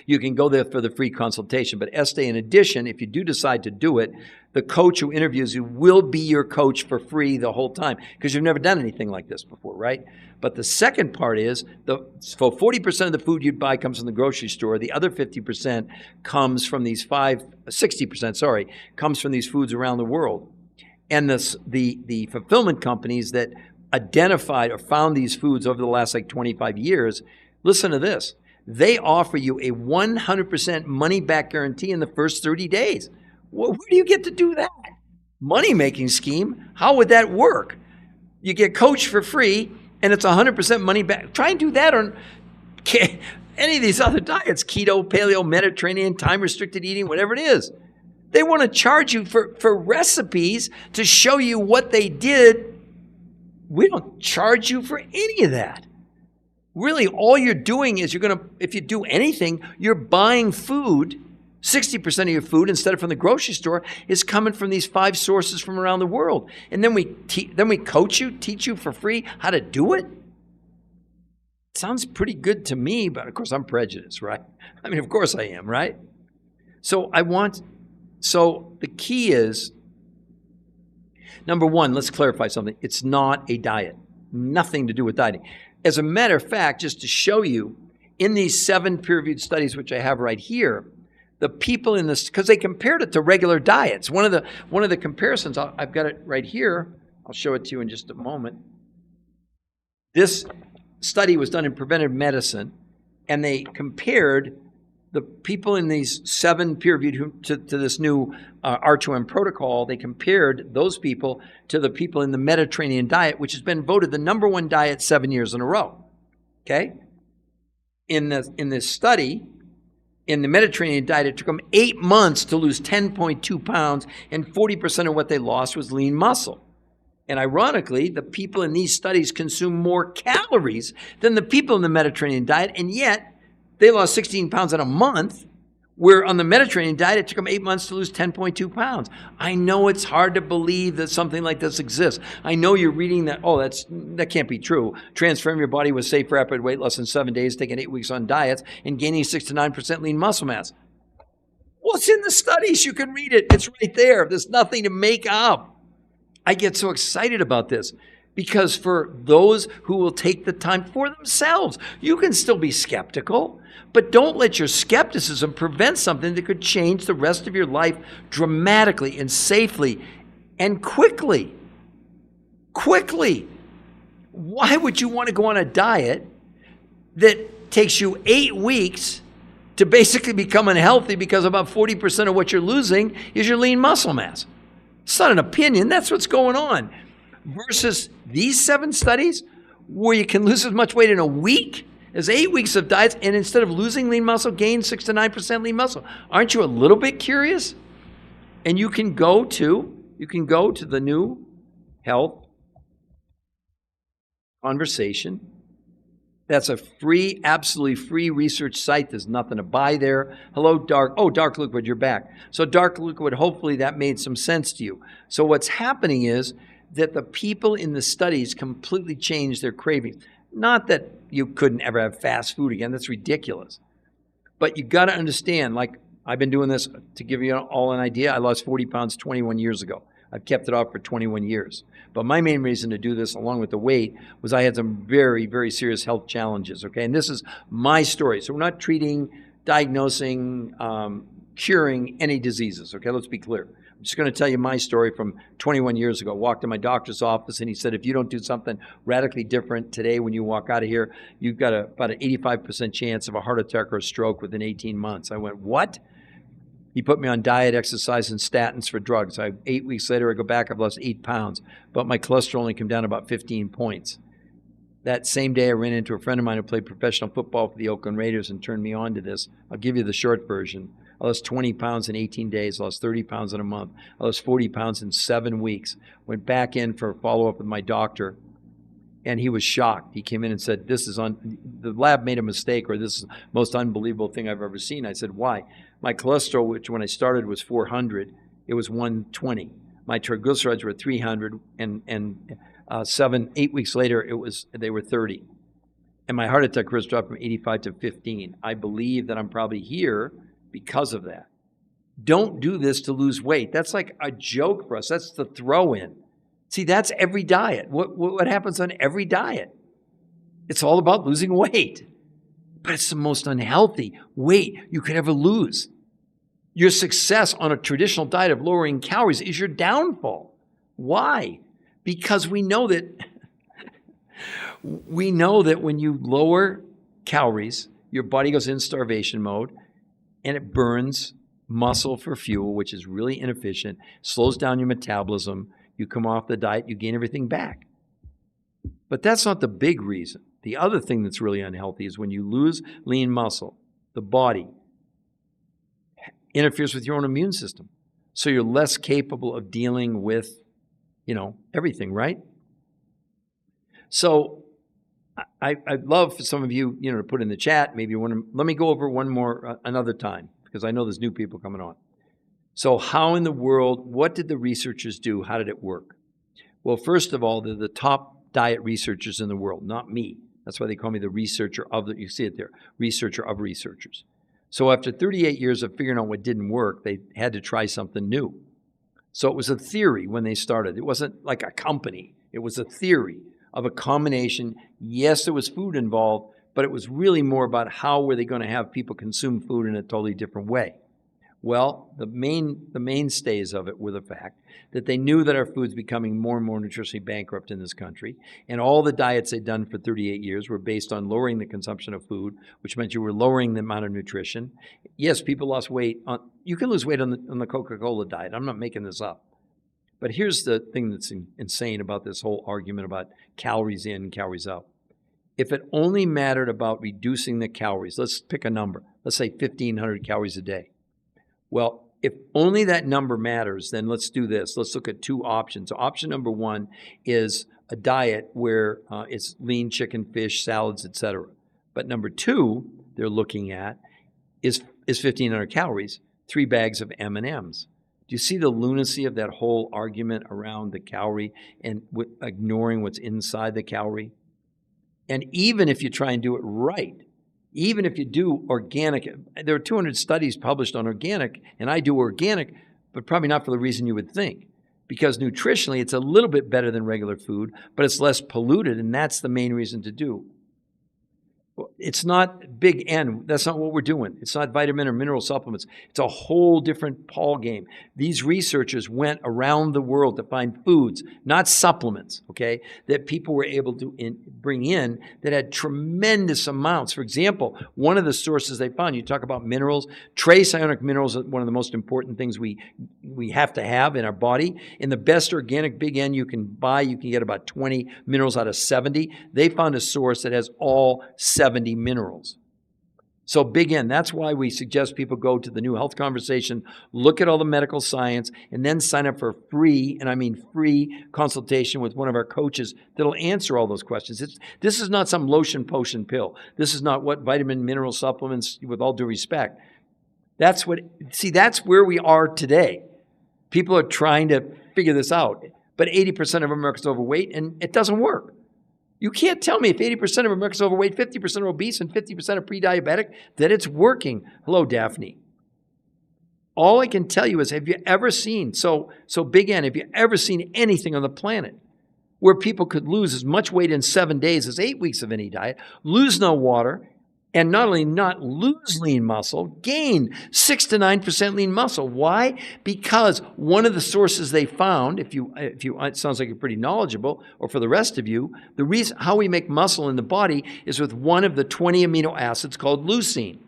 You can go there for the free consultation. But Estee, in addition, if you do decide to do it, the coach who interviews you will be your coach for free the whole time because you've never done anything like this before, right? But the second part is, for 40% of the food you'd buy comes from the grocery store. The other 50% comes from these 60%, comes from these foods around the world. And the fulfillment companies that identified or found these foods over the last 25 years, listen to this. They offer you a 100% money-back guarantee in the first 30 days. Well, where do you get to do that? Money-making scheme? How would that work? You get coached for free, and it's 100% money back. Try and do that on any of these other diets, keto, paleo, Mediterranean, time-restricted eating, whatever it is. They want to charge you for recipes to show you what they did. We don't charge you for any of that. Really, all you're doing is if you do anything, you're buying food. 60% of your food, instead of from the grocery store, is coming from these 5 sources from around the world. And then we coach you, teach you for free how to do it. Sounds pretty good to me, but of course I'm prejudiced, right? I mean, of course I am, right? So the key is, number one, let's clarify something. It's not a diet. Nothing to do with dieting. As a matter of fact, just to show you, in these 7 peer-reviewed studies, which I have right here, the people in this, because they compared it to regular diets. One of the comparisons, I've got it right here. I'll show it to you in just a moment. This study was done in preventive medicine, and they compared the people in these 7 peer-reviewed to this new R2M protocol. They compared those people to the people in the Mediterranean diet, which has been voted the #1 diet 7 years in a row. Okay? In this study, in the Mediterranean diet, it took them 8 months to lose 10.2 pounds, and 40% of what they lost was lean muscle. And ironically, the people in these studies consume more calories than the people in the Mediterranean diet, and yet they lost 16 pounds in a month, Where on the Mediterranean diet, it took them 8 months to lose 10.2 pounds. I know it's hard to believe that something like this exists. I know you're reading that, that can't be true. Transform your body with safe, rapid weight loss in 7 days, taking 8 weeks on diets, and gaining 6 to 9% lean muscle mass. Well, it's in the studies. You can read it. It's right there. There's nothing to make up. I get so excited about this because for those who will take the time for themselves, you can still be skeptical, but don't let your skepticism prevent something that could change the rest of your life dramatically and safely and quickly. Quickly. Why would you want to go on a diet that takes you 8 weeks to basically become unhealthy because about 40% of what you're losing is your lean muscle mass? It's not an opinion. That's what's going on. Versus these 7 studies where you can lose as much weight in a week as 8 weeks of diets, and instead of losing lean muscle, gain 6 to 9% lean muscle. Aren't you a little bit curious? And you can go to the new health conversation. That's a free, absolutely free research site. There's nothing to buy there. Hello, Dark Liquid, you're back. So Dark Liquid, hopefully that made some sense to you. So what's happening is that the people in the studies completely changed their cravings. Not that you couldn't ever have fast food again. That's ridiculous. But you got to understand, like I've been doing this to give you all an idea. I lost 40 pounds 21 years ago. I've kept it off for 21 years. But my main reason to do this, along with the weight, was I had some very, very serious health challenges, okay? And this is my story. So we're not treating, diagnosing, curing any diseases, okay? Let's be clear. I'm just going to tell you my story from 21 years ago. I walked in my doctor's office, and he said, if you don't do something radically different today when you walk out of here, you've got about an 85% chance of a heart attack or a stroke within 18 months. I went, what? He put me on diet, exercise, and statins for drugs. 8 weeks later, I go back, I've lost 8 pounds, but my cholesterol only came down about 15 points. That same day, I ran into a friend of mine who played professional football for the Oakland Raiders and turned me on to this. I'll give you the short version. I lost 20 pounds in 18 days, lost 30 pounds in a month. I lost 40 pounds in 7 weeks. Went back in for a follow-up with my doctor, and he was shocked. He came in and said, the lab made a mistake, or this is the most unbelievable thing I've ever seen. I said, why? My cholesterol, which when I started was 400, it was 120. My triglycerides were 300, and 8 weeks later, they were 30. And my heart attack risk dropped from 85 to 15. I believe that I'm probably here because of that. Don't do this to lose weight. That's like a joke for us. That's the throw-in. See, that's every diet. What happens on every diet? It's all about losing weight. But it's the most unhealthy weight you could ever lose. Your success on a traditional diet of lowering calories is your downfall. Why? Because we know that when you lower calories, your body goes in starvation mode and it burns muscle for fuel, which is really inefficient, slows down your metabolism. You come off the diet, you gain everything back. But that's not the big reason. The other thing that's really unhealthy is when you lose lean muscle, the body interferes with your own immune system. So you're less capable of dealing with, everything, right? So I'd love for some of you, to put in the chat, maybe let me go over one more another time, because I know there's new people coming on. So how in the world, what did the researchers do? How did it work? Well, first of all, they're the top diet researchers in the world, not me. That's why they call me the researcher of you see it there, researcher of researchers. So after 38 years of figuring out what didn't work, they had to try something new. So it was a theory when they started. It wasn't like a company. It was a theory of a combination. Yes, there was food involved, but it was really more about how were they going to have people consume food in a totally different way. Well, the mainstays of it were the fact that they knew that our food's becoming more and more nutritionally bankrupt in this country, and all the diets they'd done for 38 years were based on lowering the consumption of food, which meant you were lowering the amount of nutrition. Yes, people lost weight. You can lose weight on the Coca-Cola diet. I'm not making this up. But here's the thing that's insane about this whole argument about calories in, calories out. If it only mattered about reducing the calories, let's pick a number. Let's say 1,500 calories a day. Well, if only that number matters, then let's do this. Let's look at 2 options. Option number 1 is a diet where it's lean chicken, fish, salads, etc. But number 2 they're looking at is is 1,500 calories, 3 bags of M&Ms. Do you see the lunacy of that whole argument around the calorie and ignoring what's inside the calorie? And even if you try and do it right, even if you do organic, there are 200 studies published on organic, and I do organic, but probably not for the reason you would think. Because nutritionally, it's a little bit better than regular food, but it's less polluted, and that's the main reason to do. It's not big N. That's not what we're doing. It's not vitamin or mineral supplements. It's a whole different ball game. These researchers went around the world to find foods, not supplements, okay, that people were able to bring in that had tremendous amounts. For example, one of the sources they found, you talk about minerals, trace ionic minerals are one of the most important things we have to have in our body. In the best organic big N you can buy, you can get about 20 minerals out of 70. They found a source that has all 70 minerals. So big N, that's why we suggest people go to the New Health Conversation, look at all the medical science, and then sign up for a free, and I mean free, consultation with one of our coaches that'll answer all those questions. This is not some lotion potion pill. This is not what vitamin mineral supplements, with all due respect. That's where we are today. People are trying to figure this out, but 80% of Americans are overweight, and it doesn't work. You can't tell me if 80% of Americans are overweight, 50% are obese, and 50% are pre-diabetic, that it's working. Hello, Daphne. All I can tell you is, have you ever seen, so big N, have you ever seen anything on the planet where people could lose as much weight in 7 days as 8 weeks of any diet, lose no water, and not only not lose lean muscle, gain 6 to 9% lean muscle. Why? Because one of the sources they found, it sounds like you're pretty knowledgeable, or for the rest of you, the reason how we make muscle in the body is with one of the 20 amino acids called leucine.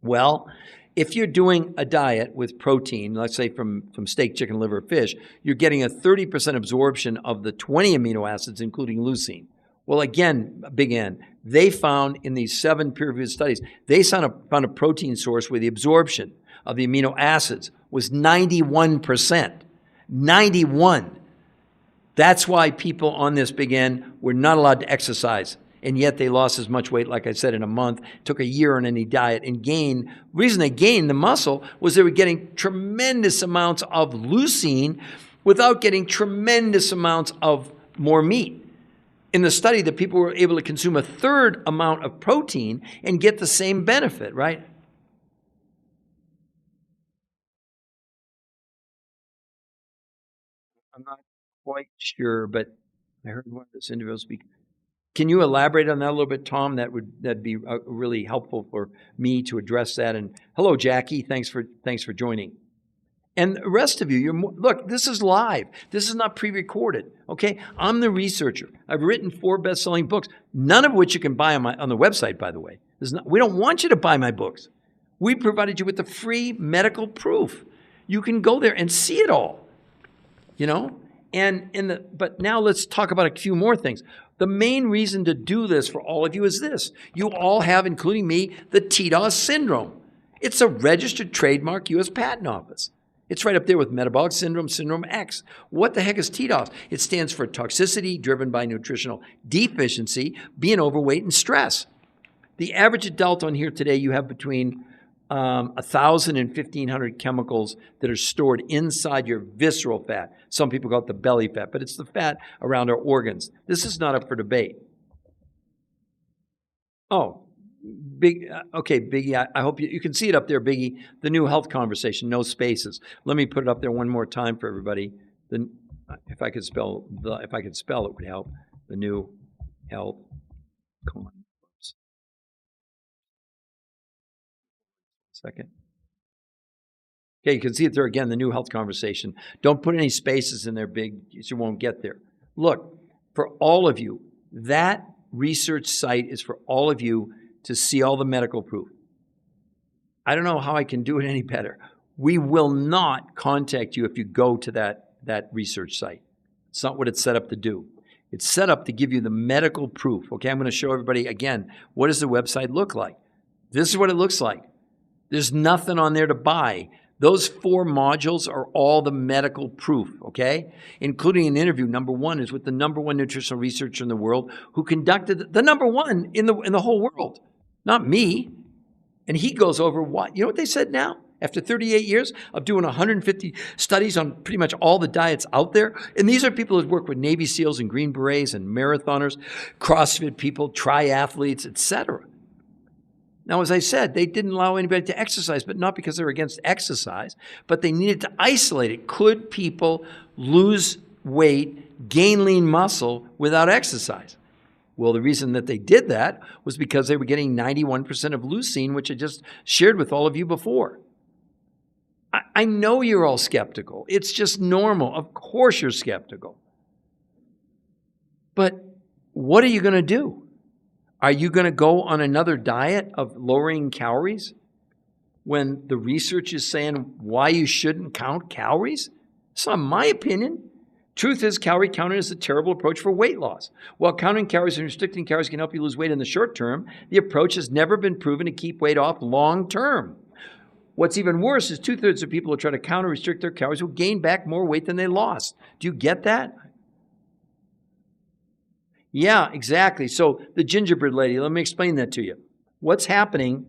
Well, if you're doing a diet with protein, let's say from steak, chicken, liver, fish, you're getting a 30% absorption of the 20 amino acids, including leucine. Well, again, big N, they found in these 7 peer-reviewed studies, they found a protein source where the absorption of the amino acids was 91%. 91. That's why people on this big N were not allowed to exercise, and yet they lost as much weight, like I said, in a month, took a year on any diet, and gained. The reason they gained the muscle was they were getting tremendous amounts of leucine without getting tremendous amounts of more meat. In the study, the people were able to consume a third amount of protein and get the same benefit, right? I'm not quite sure, but I heard one of this individual speak. Can you elaborate on that a little bit, Tom? That'd be really helpful for me to address that. And hello, Jackie. Thanks for joining. And the rest of you, look, this is live. This is not pre-recorded, okay? I'm the researcher. I've written 4 best-selling books, none of which you can buy on the website, by the way. We don't want you to buy my books. We provided you with the free medical proof. You can go there and see it all, you know? But now let's talk about a few more things. The main reason to do this for all of you is this. You all have, including me, the TDOS syndrome. It's a registered trademark, U.S. Patent Office. It's right up there with metabolic syndrome, syndrome X. What the heck is TDOS? It stands for toxicity driven by nutritional deficiency, being overweight, and stress. The average adult on here today, you have between 1,000 and 1,500 chemicals that are stored inside your visceral fat. Some people call it the belly fat, but it's the fat around our organs. This is not up for debate. Oh. Okay, Biggie, I hope you can see it up there, Biggie. The New Health Conversation, no spaces. Let me put it up there one more time for everybody. If I could spell, it would help. The New Health Conversation. Second. Okay, you can see it there again, the New Health Conversation. Don't put any spaces in there, Big, so you won't get there. Look, for all of you, that research site is for all of you to see all the medical proof. I don't know how I can do it any better. We will not contact you if you go to that research site. It's not what it's set up to do. It's set up to give you the medical proof. Okay, I'm going to show everybody again, what does the website look like? This is what it looks like. There's nothing on there to buy. Those 4 modules are all the medical proof, okay? Including an interview. Number 1 is with the #1 nutritional researcher in the world who conducted the #1 in the whole world. Not me. And he goes over what? You know what they said now? After 38 years of doing 150 studies on pretty much all the diets out there. And these are people who work with Navy SEALs and Green Berets and marathoners, CrossFit people, triathletes, etc. Now, as I said, they didn't allow anybody to exercise, but not because they were against exercise, but they needed to isolate it. Could people lose weight, gain lean muscle without exercise? Well, the reason that they did that was because they were getting 91% of leucine, which I just shared with all of you before. I know you're all skeptical. It's just normal. Of course you're skeptical. But what are you going to do? Are you going to go on another diet of lowering calories when the research is saying why you shouldn't count calories? It's not my opinion. Truth is, calorie counting is a terrible approach for weight loss. While counting calories and restricting calories can help you lose weight in the short term, the approach has never been proven to keep weight off long term. What's even worse is 2/3 of people who try to count or restrict their calories will gain back more weight than they lost. Do you get that? Yeah, exactly. So the gingerbread lady, let me explain that to you. What's happening,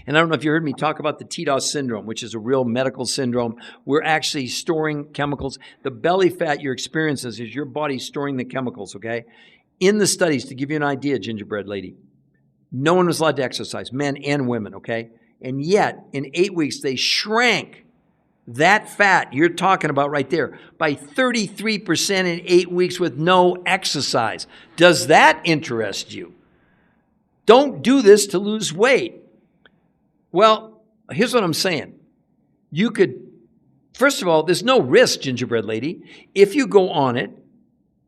and I don't know if you heard me talk about the TDOS syndrome, which is a real medical syndrome. We're actually storing chemicals. The belly fat you're experiencing is your body storing the chemicals, okay? In the studies, to give you an idea, gingerbread lady, no one was allowed to exercise, men and women, okay? And yet, in 8 weeks, they shrank that fat you're talking about right there by 33% in 8 weeks with no exercise. Does that interest you? Don't do this to lose weight. Well, here's what I'm saying. You could, first of all, there's no risk, gingerbread lady. If you go on it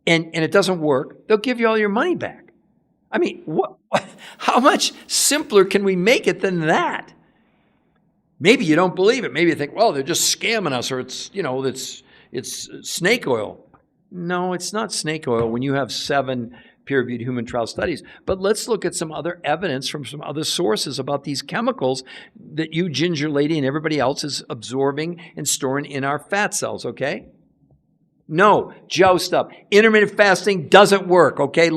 and it doesn't work, they'll give you all your money back. I mean, how much simpler can we make it than that? Maybe you don't believe it. Maybe you think, well, they're just scamming us, or it's snake oil. No, it's not snake oil when you have 7 peer-reviewed human trial studies. But let's look at some other evidence from some other sources about these chemicals that you, ginger lady, and everybody else is absorbing and storing in our fat cells, okay? No, joust up. Intermittent fasting doesn't work, okay?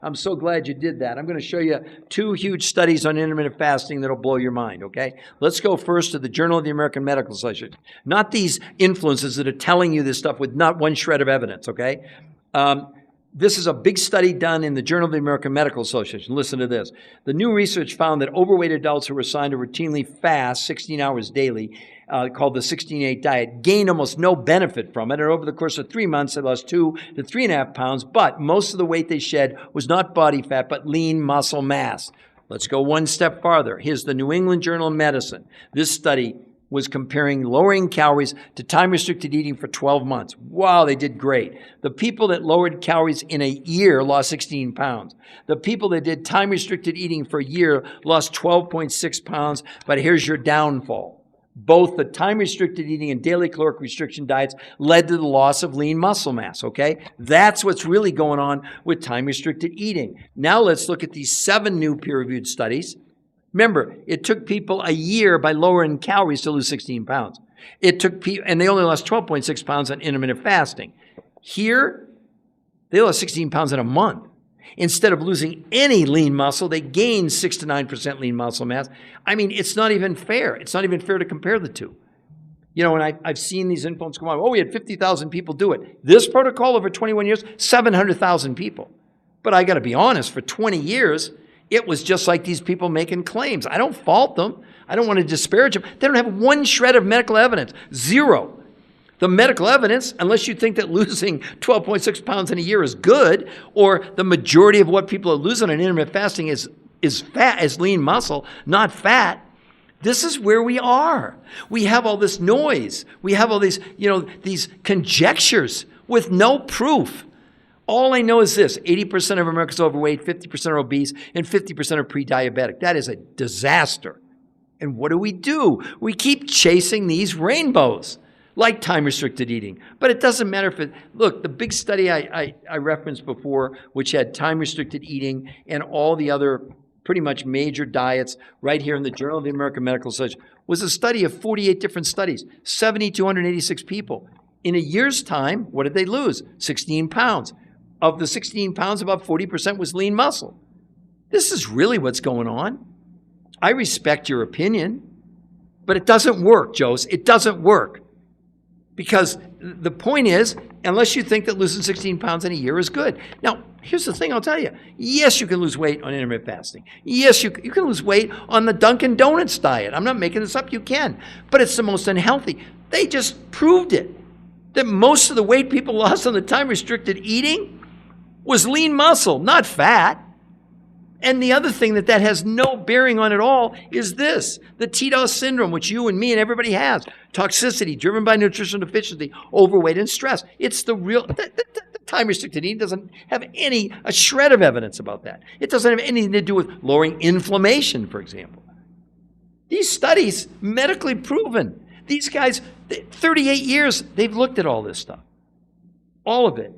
I'm so glad you did that. I'm going to show you 2 huge studies on intermittent fasting that'll blow your mind, okay? Let's go first to the Journal of the American Medical Association. Not these influencers that are telling you this stuff with not one shred of evidence, okay? This is a big study done in the Journal of the American Medical Association. Listen to this. The new research found that overweight adults who were assigned to routinely fast 16 hours daily, called the 16-8 diet, gained almost no benefit from it. And over the course of 3 months, they lost 2 to 3.5 pounds, but most of the weight they shed was not body fat, but lean muscle mass. Let's go one step farther. Here's the New England Journal of Medicine. This study was comparing lowering calories to time-restricted eating for 12 months. Wow, they did great. The people that lowered calories in a year lost 16 pounds. The people that did time-restricted eating for a year lost 12.6 pounds, but here's your downfall. Both the time-restricted eating and daily caloric restriction diets led to the loss of lean muscle mass, okay? That's what's really going on with time-restricted eating. Now let's look at these 7 new peer-reviewed studies. Remember, it took people a year by lowering calories to lose 16 pounds. It took people, and they only lost 12.6 pounds on intermittent fasting. Here, they lost 16 pounds in a month. Instead of losing any lean muscle, they gained 6 to 9% lean muscle mass. I mean, it's not even fair. It's not even fair to compare the two. You know, and I've seen these influencers come on, we had 50,000 people do it. This protocol over 21 years, 700,000 people. But I got to be honest, for 20 years, it was just like these people making claims. I don't fault them. I don't want to disparage them. They don't have one shred of medical evidence. 0. The medical evidence, unless you think that losing 12.6 pounds in a year is good, or the majority of what people are losing on intermittent fasting is fat, is lean muscle, not fat. This is where we are. We have all this noise. We have all these, these conjectures with no proof. All I know is this: 80% of Americans are overweight, 50% are obese, and 50% are pre-diabetic. That is a disaster. And what do? We keep chasing these rainbows, like time-restricted eating. But it doesn't matter if look, the big study I referenced before, which had time-restricted eating and all the other pretty much major diets right here in the Journal of the American Medical Association, was a study of 48 different studies, 7,286 people. In a year's time, what did they lose? 16 pounds. Of the 16 pounds, about 40% was lean muscle. This is really what's going on. I respect your opinion, but it doesn't work, Jose. It doesn't work. Because the point is, unless you think that losing 16 pounds in a year is good. Now, here's the thing I'll tell you. Yes, you can lose weight on intermittent fasting. Yes, you can lose weight on the Dunkin' Donuts diet. I'm not making this up. You can. But it's the most unhealthy. They just proved it. That most of the weight people lost on the time-restricted eating was lean muscle, not fat. And the other thing that has no bearing on at all is this, the TDOS syndrome, which you and me and everybody has. Toxicity driven by nutritional deficiency, overweight, and stress. It's the real, the time-restricted eating doesn't have a shred of evidence about that. It doesn't have anything to do with lowering inflammation, for example. These studies, medically proven. These guys, 38 years, they've looked at all this stuff. All of it.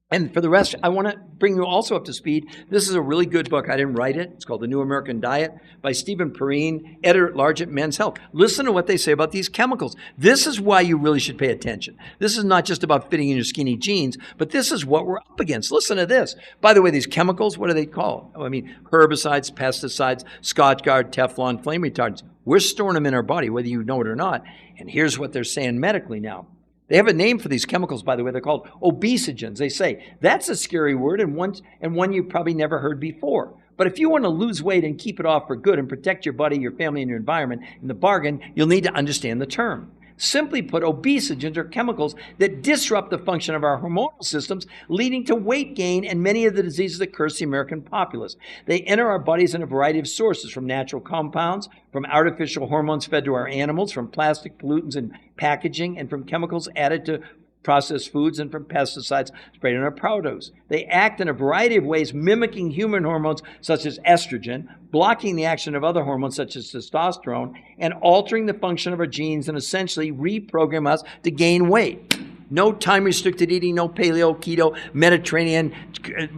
And for the rest, I want to bring you also up to speed. This is a really good book. I didn't write it. It's called The New American Diet by Stephen Perrine, editor-at-large at Men's Health. Listen to what they say about these chemicals. This is why you really should pay attention. This is not just about fitting in your skinny jeans, but this is what we're up against. Listen to this. By the way, these chemicals, what are they called? I mean, herbicides, pesticides, Scotchgard, Teflon, flame retardants. We're storing them in our body, whether you know it or not. And here's what they're saying medically now. They have a name for these chemicals, by the way. They're called obesogens. They say that's a scary word and one you probably never heard before. But if you want to lose weight and keep it off for good and protect your body, your family, and your environment in the bargain, you'll need to understand the term. Simply put, obesogens are chemicals that disrupt the function of our hormonal systems, leading to weight gain and many of the diseases that curse the American populace. They enter our bodies in a variety of sources, from natural compounds, from artificial hormones fed to our animals, from plastic pollutants and packaging, and from chemicals added to processed foods, and from pesticides sprayed on our produce. They act in a variety of ways, mimicking human hormones such as estrogen, blocking the action of other hormones such as testosterone, and altering the function of our genes and essentially reprogram us to gain weight. No time-restricted eating, no paleo, keto, Mediterranean,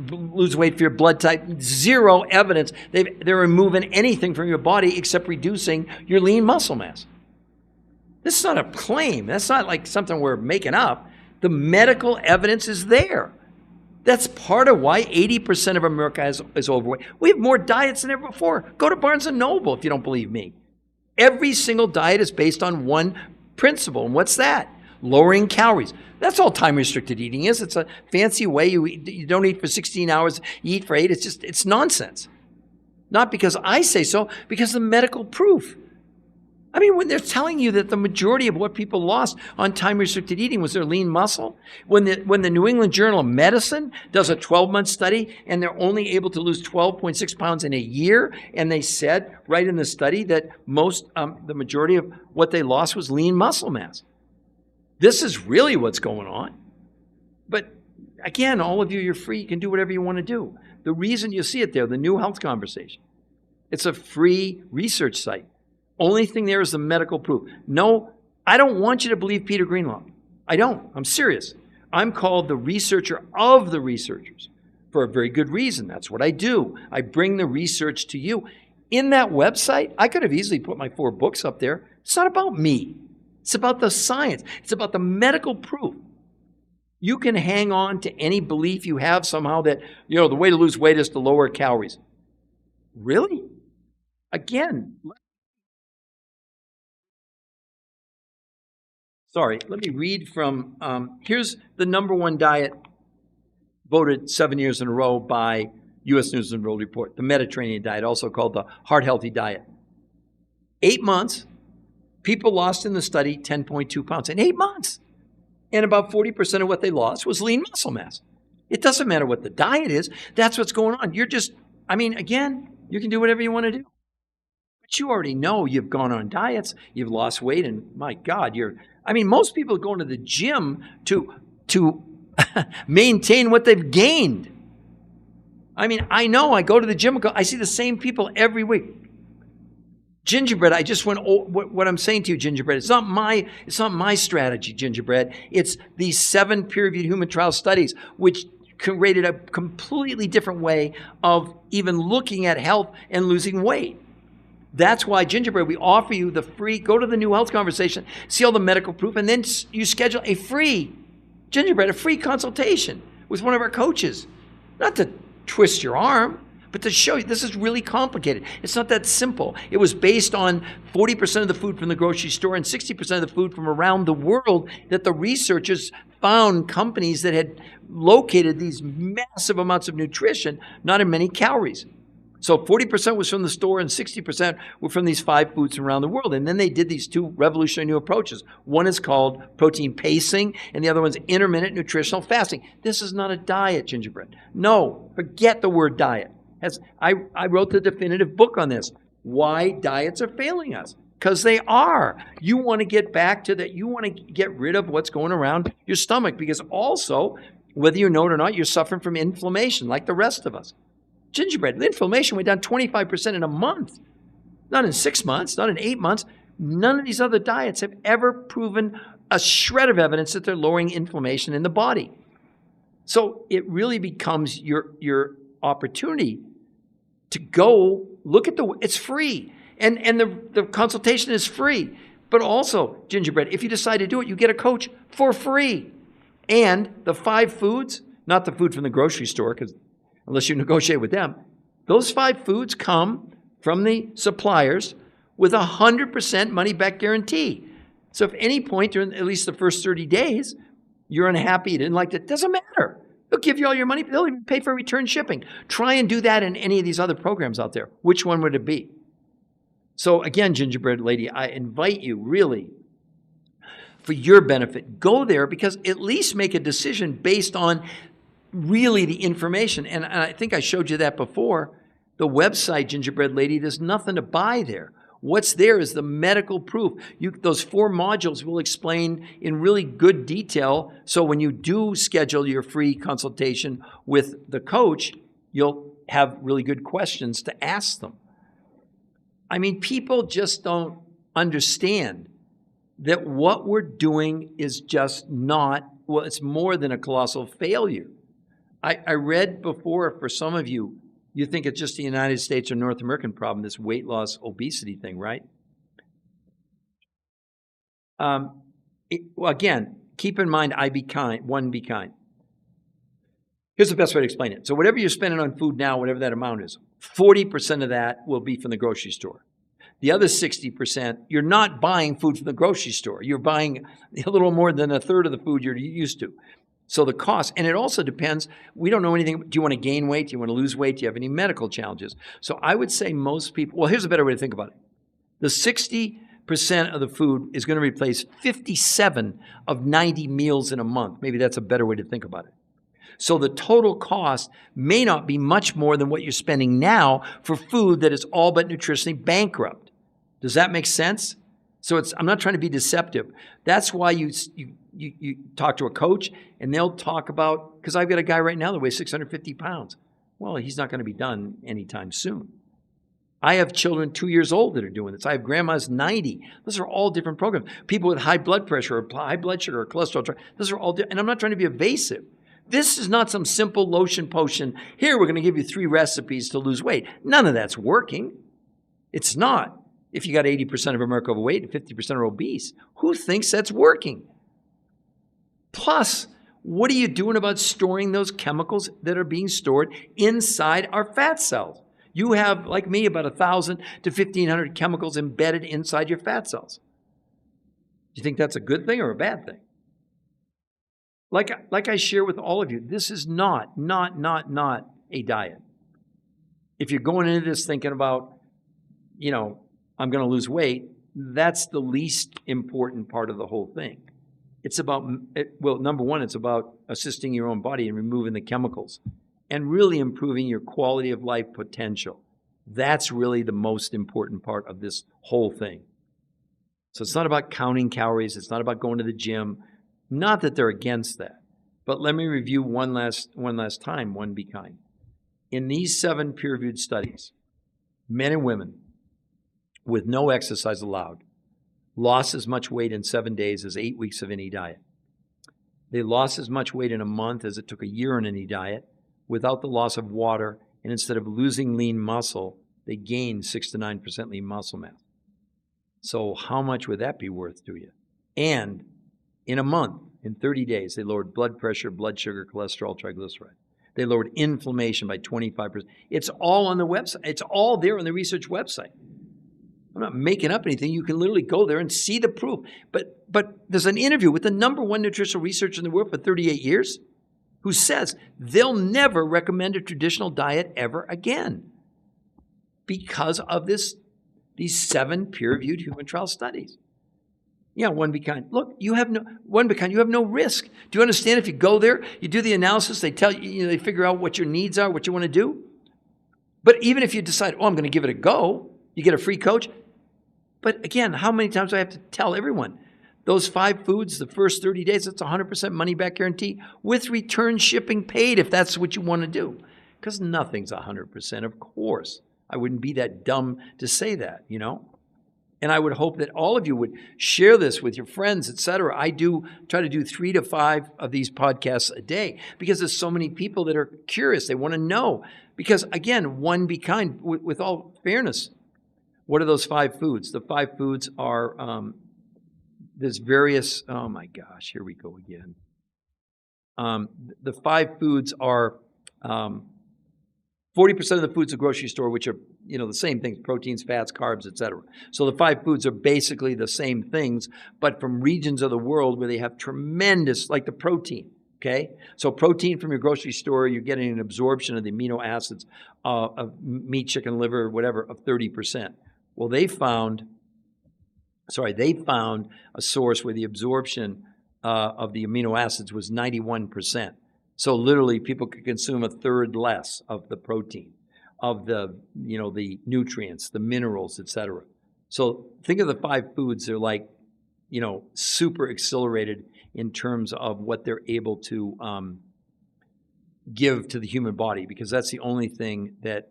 lose weight for your blood type, zero evidence they're removing anything from your body except reducing your lean muscle mass. This is not a claim. That's not like something we're making up. The medical evidence is there. That's part of why 80% of America is overweight. We have more diets than ever before. Go to Barnes & Noble if you don't believe me. Every single diet is based on one principle. And what's that? Lowering calories. That's all time-restricted eating is. It's a fancy way you don't eat for 16 hours, you eat for 8. It's nonsense. Not because I say so, because of the medical proof. I mean, when they're telling you that the majority of what people lost on time-restricted eating was their lean muscle, when the New England Journal of Medicine does a 12-month study and they're only able to lose 12.6 pounds in a year, and they said right in the study that the majority of what they lost was lean muscle mass. This is really what's going on. But again, all of you, you're free. You can do whatever you want to do. The reason you see it there, the New Health Conversation, it's a free research site. Only thing there is the medical proof. No, I don't want you to believe Peter Greenlaw. I don't. I'm serious. I'm called the researcher of the researchers for a very good reason. That's what I do. I bring the research to you. In that website, I could have easily put my 4 books up there. It's not about me. It's about the science. It's about the medical proof. You can hang on to any belief you have somehow that, the way to lose weight is to lower calories. Really? Again, let me read from, here's the #1 diet voted 7 years in a row by U.S. News and World Report, the Mediterranean diet, also called the heart healthy diet. 8 months, people lost in the study 10.2 pounds in 8 months. And about 40% of what they lost was lean muscle mass. It doesn't matter what the diet is. That's what's going on. Again, you can do whatever you want to do. But you already know you've gone on diets, you've lost weight, and my God, most people are going to the gym to maintain what they've gained. I know, I go to the gym, I see the same people every week. Gingerbread, I just went, what I'm saying to you, gingerbread, it's not my strategy, gingerbread. It's these 7 peer-reviewed human trial studies, which created a completely different way of even looking at health and losing weight. That's why gingerbread, we offer you the free, go to the New Health Conversation, see all the medical proof, and then you schedule a free consultation with one of our coaches. Not to twist your arm, But to show you, this is really complicated. It's not that simple. It was based on 40% of the food from the grocery store and 60% of the food from around the world that the researchers found companies that had located these massive amounts of nutrition, not in many calories. So 40% was from the store and 60% were from these 5 foods from around the world. And then they did these 2 revolutionary new approaches. One is called protein pacing, and the other one's intermittent nutritional fasting. This is not a diet, Gingerbread. No, forget the word diet. I wrote the definitive book on this. Why diets are failing us. Because they are. You want to get back to that. You want to get rid of what's going around your stomach. Because also, whether you know it or not, you're suffering from inflammation like the rest of us. Gingerbread, the inflammation went down 25% in a month. Not in 6 months, not in 8 months. None of these other diets have ever proven a shred of evidence that they're lowering inflammation in the body. So it really becomes your opportunity to go look at it's free. And the consultation is free. But also, Gingerbread, if you decide to do it, you get a coach for free. And the 5 foods, not the food from the grocery store, because unless you negotiate with them, those 5 foods come from the suppliers with 100% money-back guarantee. So if any point during at least the first 30 days, you're unhappy, you didn't like it, doesn't matter. They'll give you all your money. They'll even pay for return shipping. Try and do that in any of these other programs out there. Which one would it be? So again, Gingerbread Lady, I invite you really for your benefit, go there because at least make a decision based on really the information. And I think I showed you that before. The website, Gingerbread Lady, there's nothing to buy there. What's there is the medical proof. Those 4 modules will explain in really good detail. So when you do schedule your free consultation with the coach, you'll have really good questions to ask them. I mean, people just don't understand that what we're doing is just not, well, it's more than a colossal failure. I read before, for some of you, you think it's just the United States or North American problem, this weight loss, obesity thing, right? Well, again, keep in mind, be kind. Here's the best way to explain it. So whatever you're spending on food now, whatever that amount is, 40% of that will be from the grocery store. The other 60%, you're not buying food from the grocery store. You're buying a little more than a third of the food you're used to. So the cost, and it also depends, we don't know anything. Do you want to gain weight? Do you want to lose weight? Do you have any medical challenges? So I would say most people, well, here's a better way to think about it. The 60% of the food is going to replace 57 of 90 meals in a month. Maybe that's a better way to think about it. So the total cost may not be much more than what you're spending now for food that is all but nutritionally bankrupt. Does that make sense? So I'm not trying to be deceptive. That's why you talk to a coach and they'll talk about, because I've got a guy right now that weighs 650 pounds. Well, he's not going to be done anytime soon. I have children 2 years old that are doing this. I have grandmas 90. Those are all different programs. People with high blood pressure or high blood sugar or cholesterol. Those are all different. And I'm not trying to be evasive. This is not some simple lotion potion. Here, we're going to give you 3 recipes to lose weight. None of that's working. It's not. If you got 80% of America overweight and 50% are obese, who thinks that's working? Plus, what are you doing about storing those chemicals that are being stored inside our fat cells? You have, like me, about 1,000 to 1,500 chemicals embedded inside your fat cells. Do you think that's a good thing or a bad thing? Like I share with all of you, this is not a diet. If you're going into this thinking about, I'm going to lose weight, that's the least important part of the whole thing. It's about, number one, it's about assisting your own body and removing the chemicals and really improving your quality of life potential. That's really the most important part of this whole thing. So it's not about counting calories. It's not about going to the gym. Not that they're against that. But let me review one last time, Be Kind. In these 7 peer-reviewed studies, men and women with no exercise allowed lost as much weight in 7 days as 8 weeks of any diet. They lost as much weight in a month as it took a year in any diet without the loss of water, and instead of losing lean muscle, they gained 6 to 9% lean muscle mass. So how much would that be worth to you? And in a month, in 30 days, they lowered blood pressure, blood sugar, cholesterol, triglycerides. They lowered inflammation by 25%. It's all on the website. It's all there on the research website. I'm not making up anything. You can literally go there and see the proof. But there's an interview with the #1 nutritional researcher in the world for 38 years who says they'll never recommend a traditional diet ever again because of these 7 peer-reviewed human trial studies. Yeah, One Be Kind. Look, you have no risk. Do you understand? If you go there, you do the analysis, they tell you, they figure out what your needs are, what you want to do. But even if you decide, I'm going to give it a go, you get a free coach. But again, how many times do I have to tell everyone? Those 5 foods, the first 30 days, it's 100% money back guarantee with return shipping paid if that's what you want to do. Because nothing's 100%, of course. I wouldn't be that dumb to say that, And I would hope that all of you would share this with your friends, etc. I do try to do 3 to 5 of these podcasts a day because there's so many people that are curious. They want to know. Because again, One Be Kind, with all fairness, what are those 5 foods? The 5 foods are, there's various, oh my gosh, here we go again. The 5 foods are 40% of the foods at the grocery store, which are, the same things, proteins, fats, carbs, etc. So the 5 foods are basically the same things, but from regions of the world where they have tremendous, like the protein, okay? So protein from your grocery store, you're getting an absorption of the amino acids of meat, chicken, liver, whatever, of 30%. Well, they found a source where the absorption of the amino acids was 91%. So literally, people could consume 1/3 less of the protein, of the nutrients, the minerals, etc. So think of the 5 foods. They're like, super accelerated in terms of what they're able to give to the human body, because that's the only thing that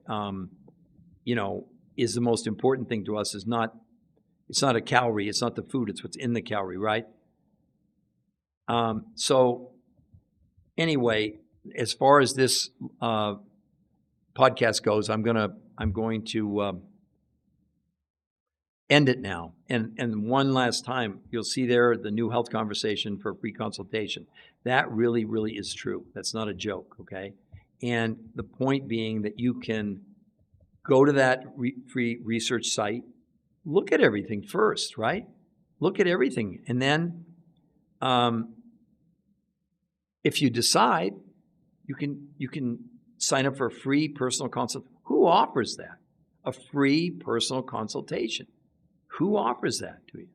is the most important thing to us. It's not a calorie. It's not the food. It's what's in the calorie, right? So anyway, as far as this podcast goes, I'm going to end it now. And one last time, you'll see there the new health conversation for a free consultation. That really, really is true. That's not a joke, okay? And the point being that you can go to that free research site, look at everything first, right? Look at everything. And then if you decide, you can sign up for a free personal consult. Who offers that? A free personal consultation. Who offers that to you?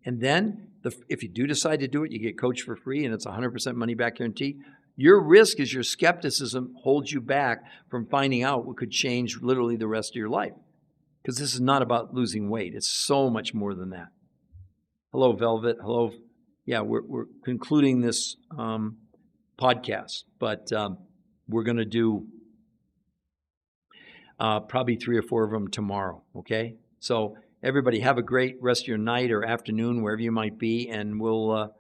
And then if you do decide to do it, you get coached for free and it's 100% money back guarantee. Your risk is your skepticism holds you back from finding out what could change literally the rest of your life. Because this is not about losing weight. It's so much more than that. Hello, Velvet. Hello. Yeah, we're concluding this podcast, but we're going to do probably 3 or 4 of them tomorrow, okay? So everybody have a great rest of your night or afternoon, wherever you might be, and we'll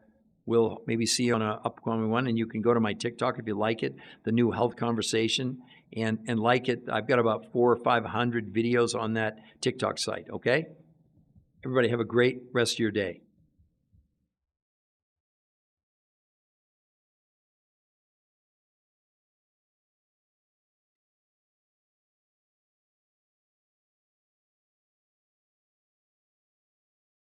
maybe see you on an upcoming one, and you can go to my TikTok if you like it, the new health conversation, and like it. I've got about 400 or 500 videos on that TikTok site, okay? Everybody have a great rest of your day.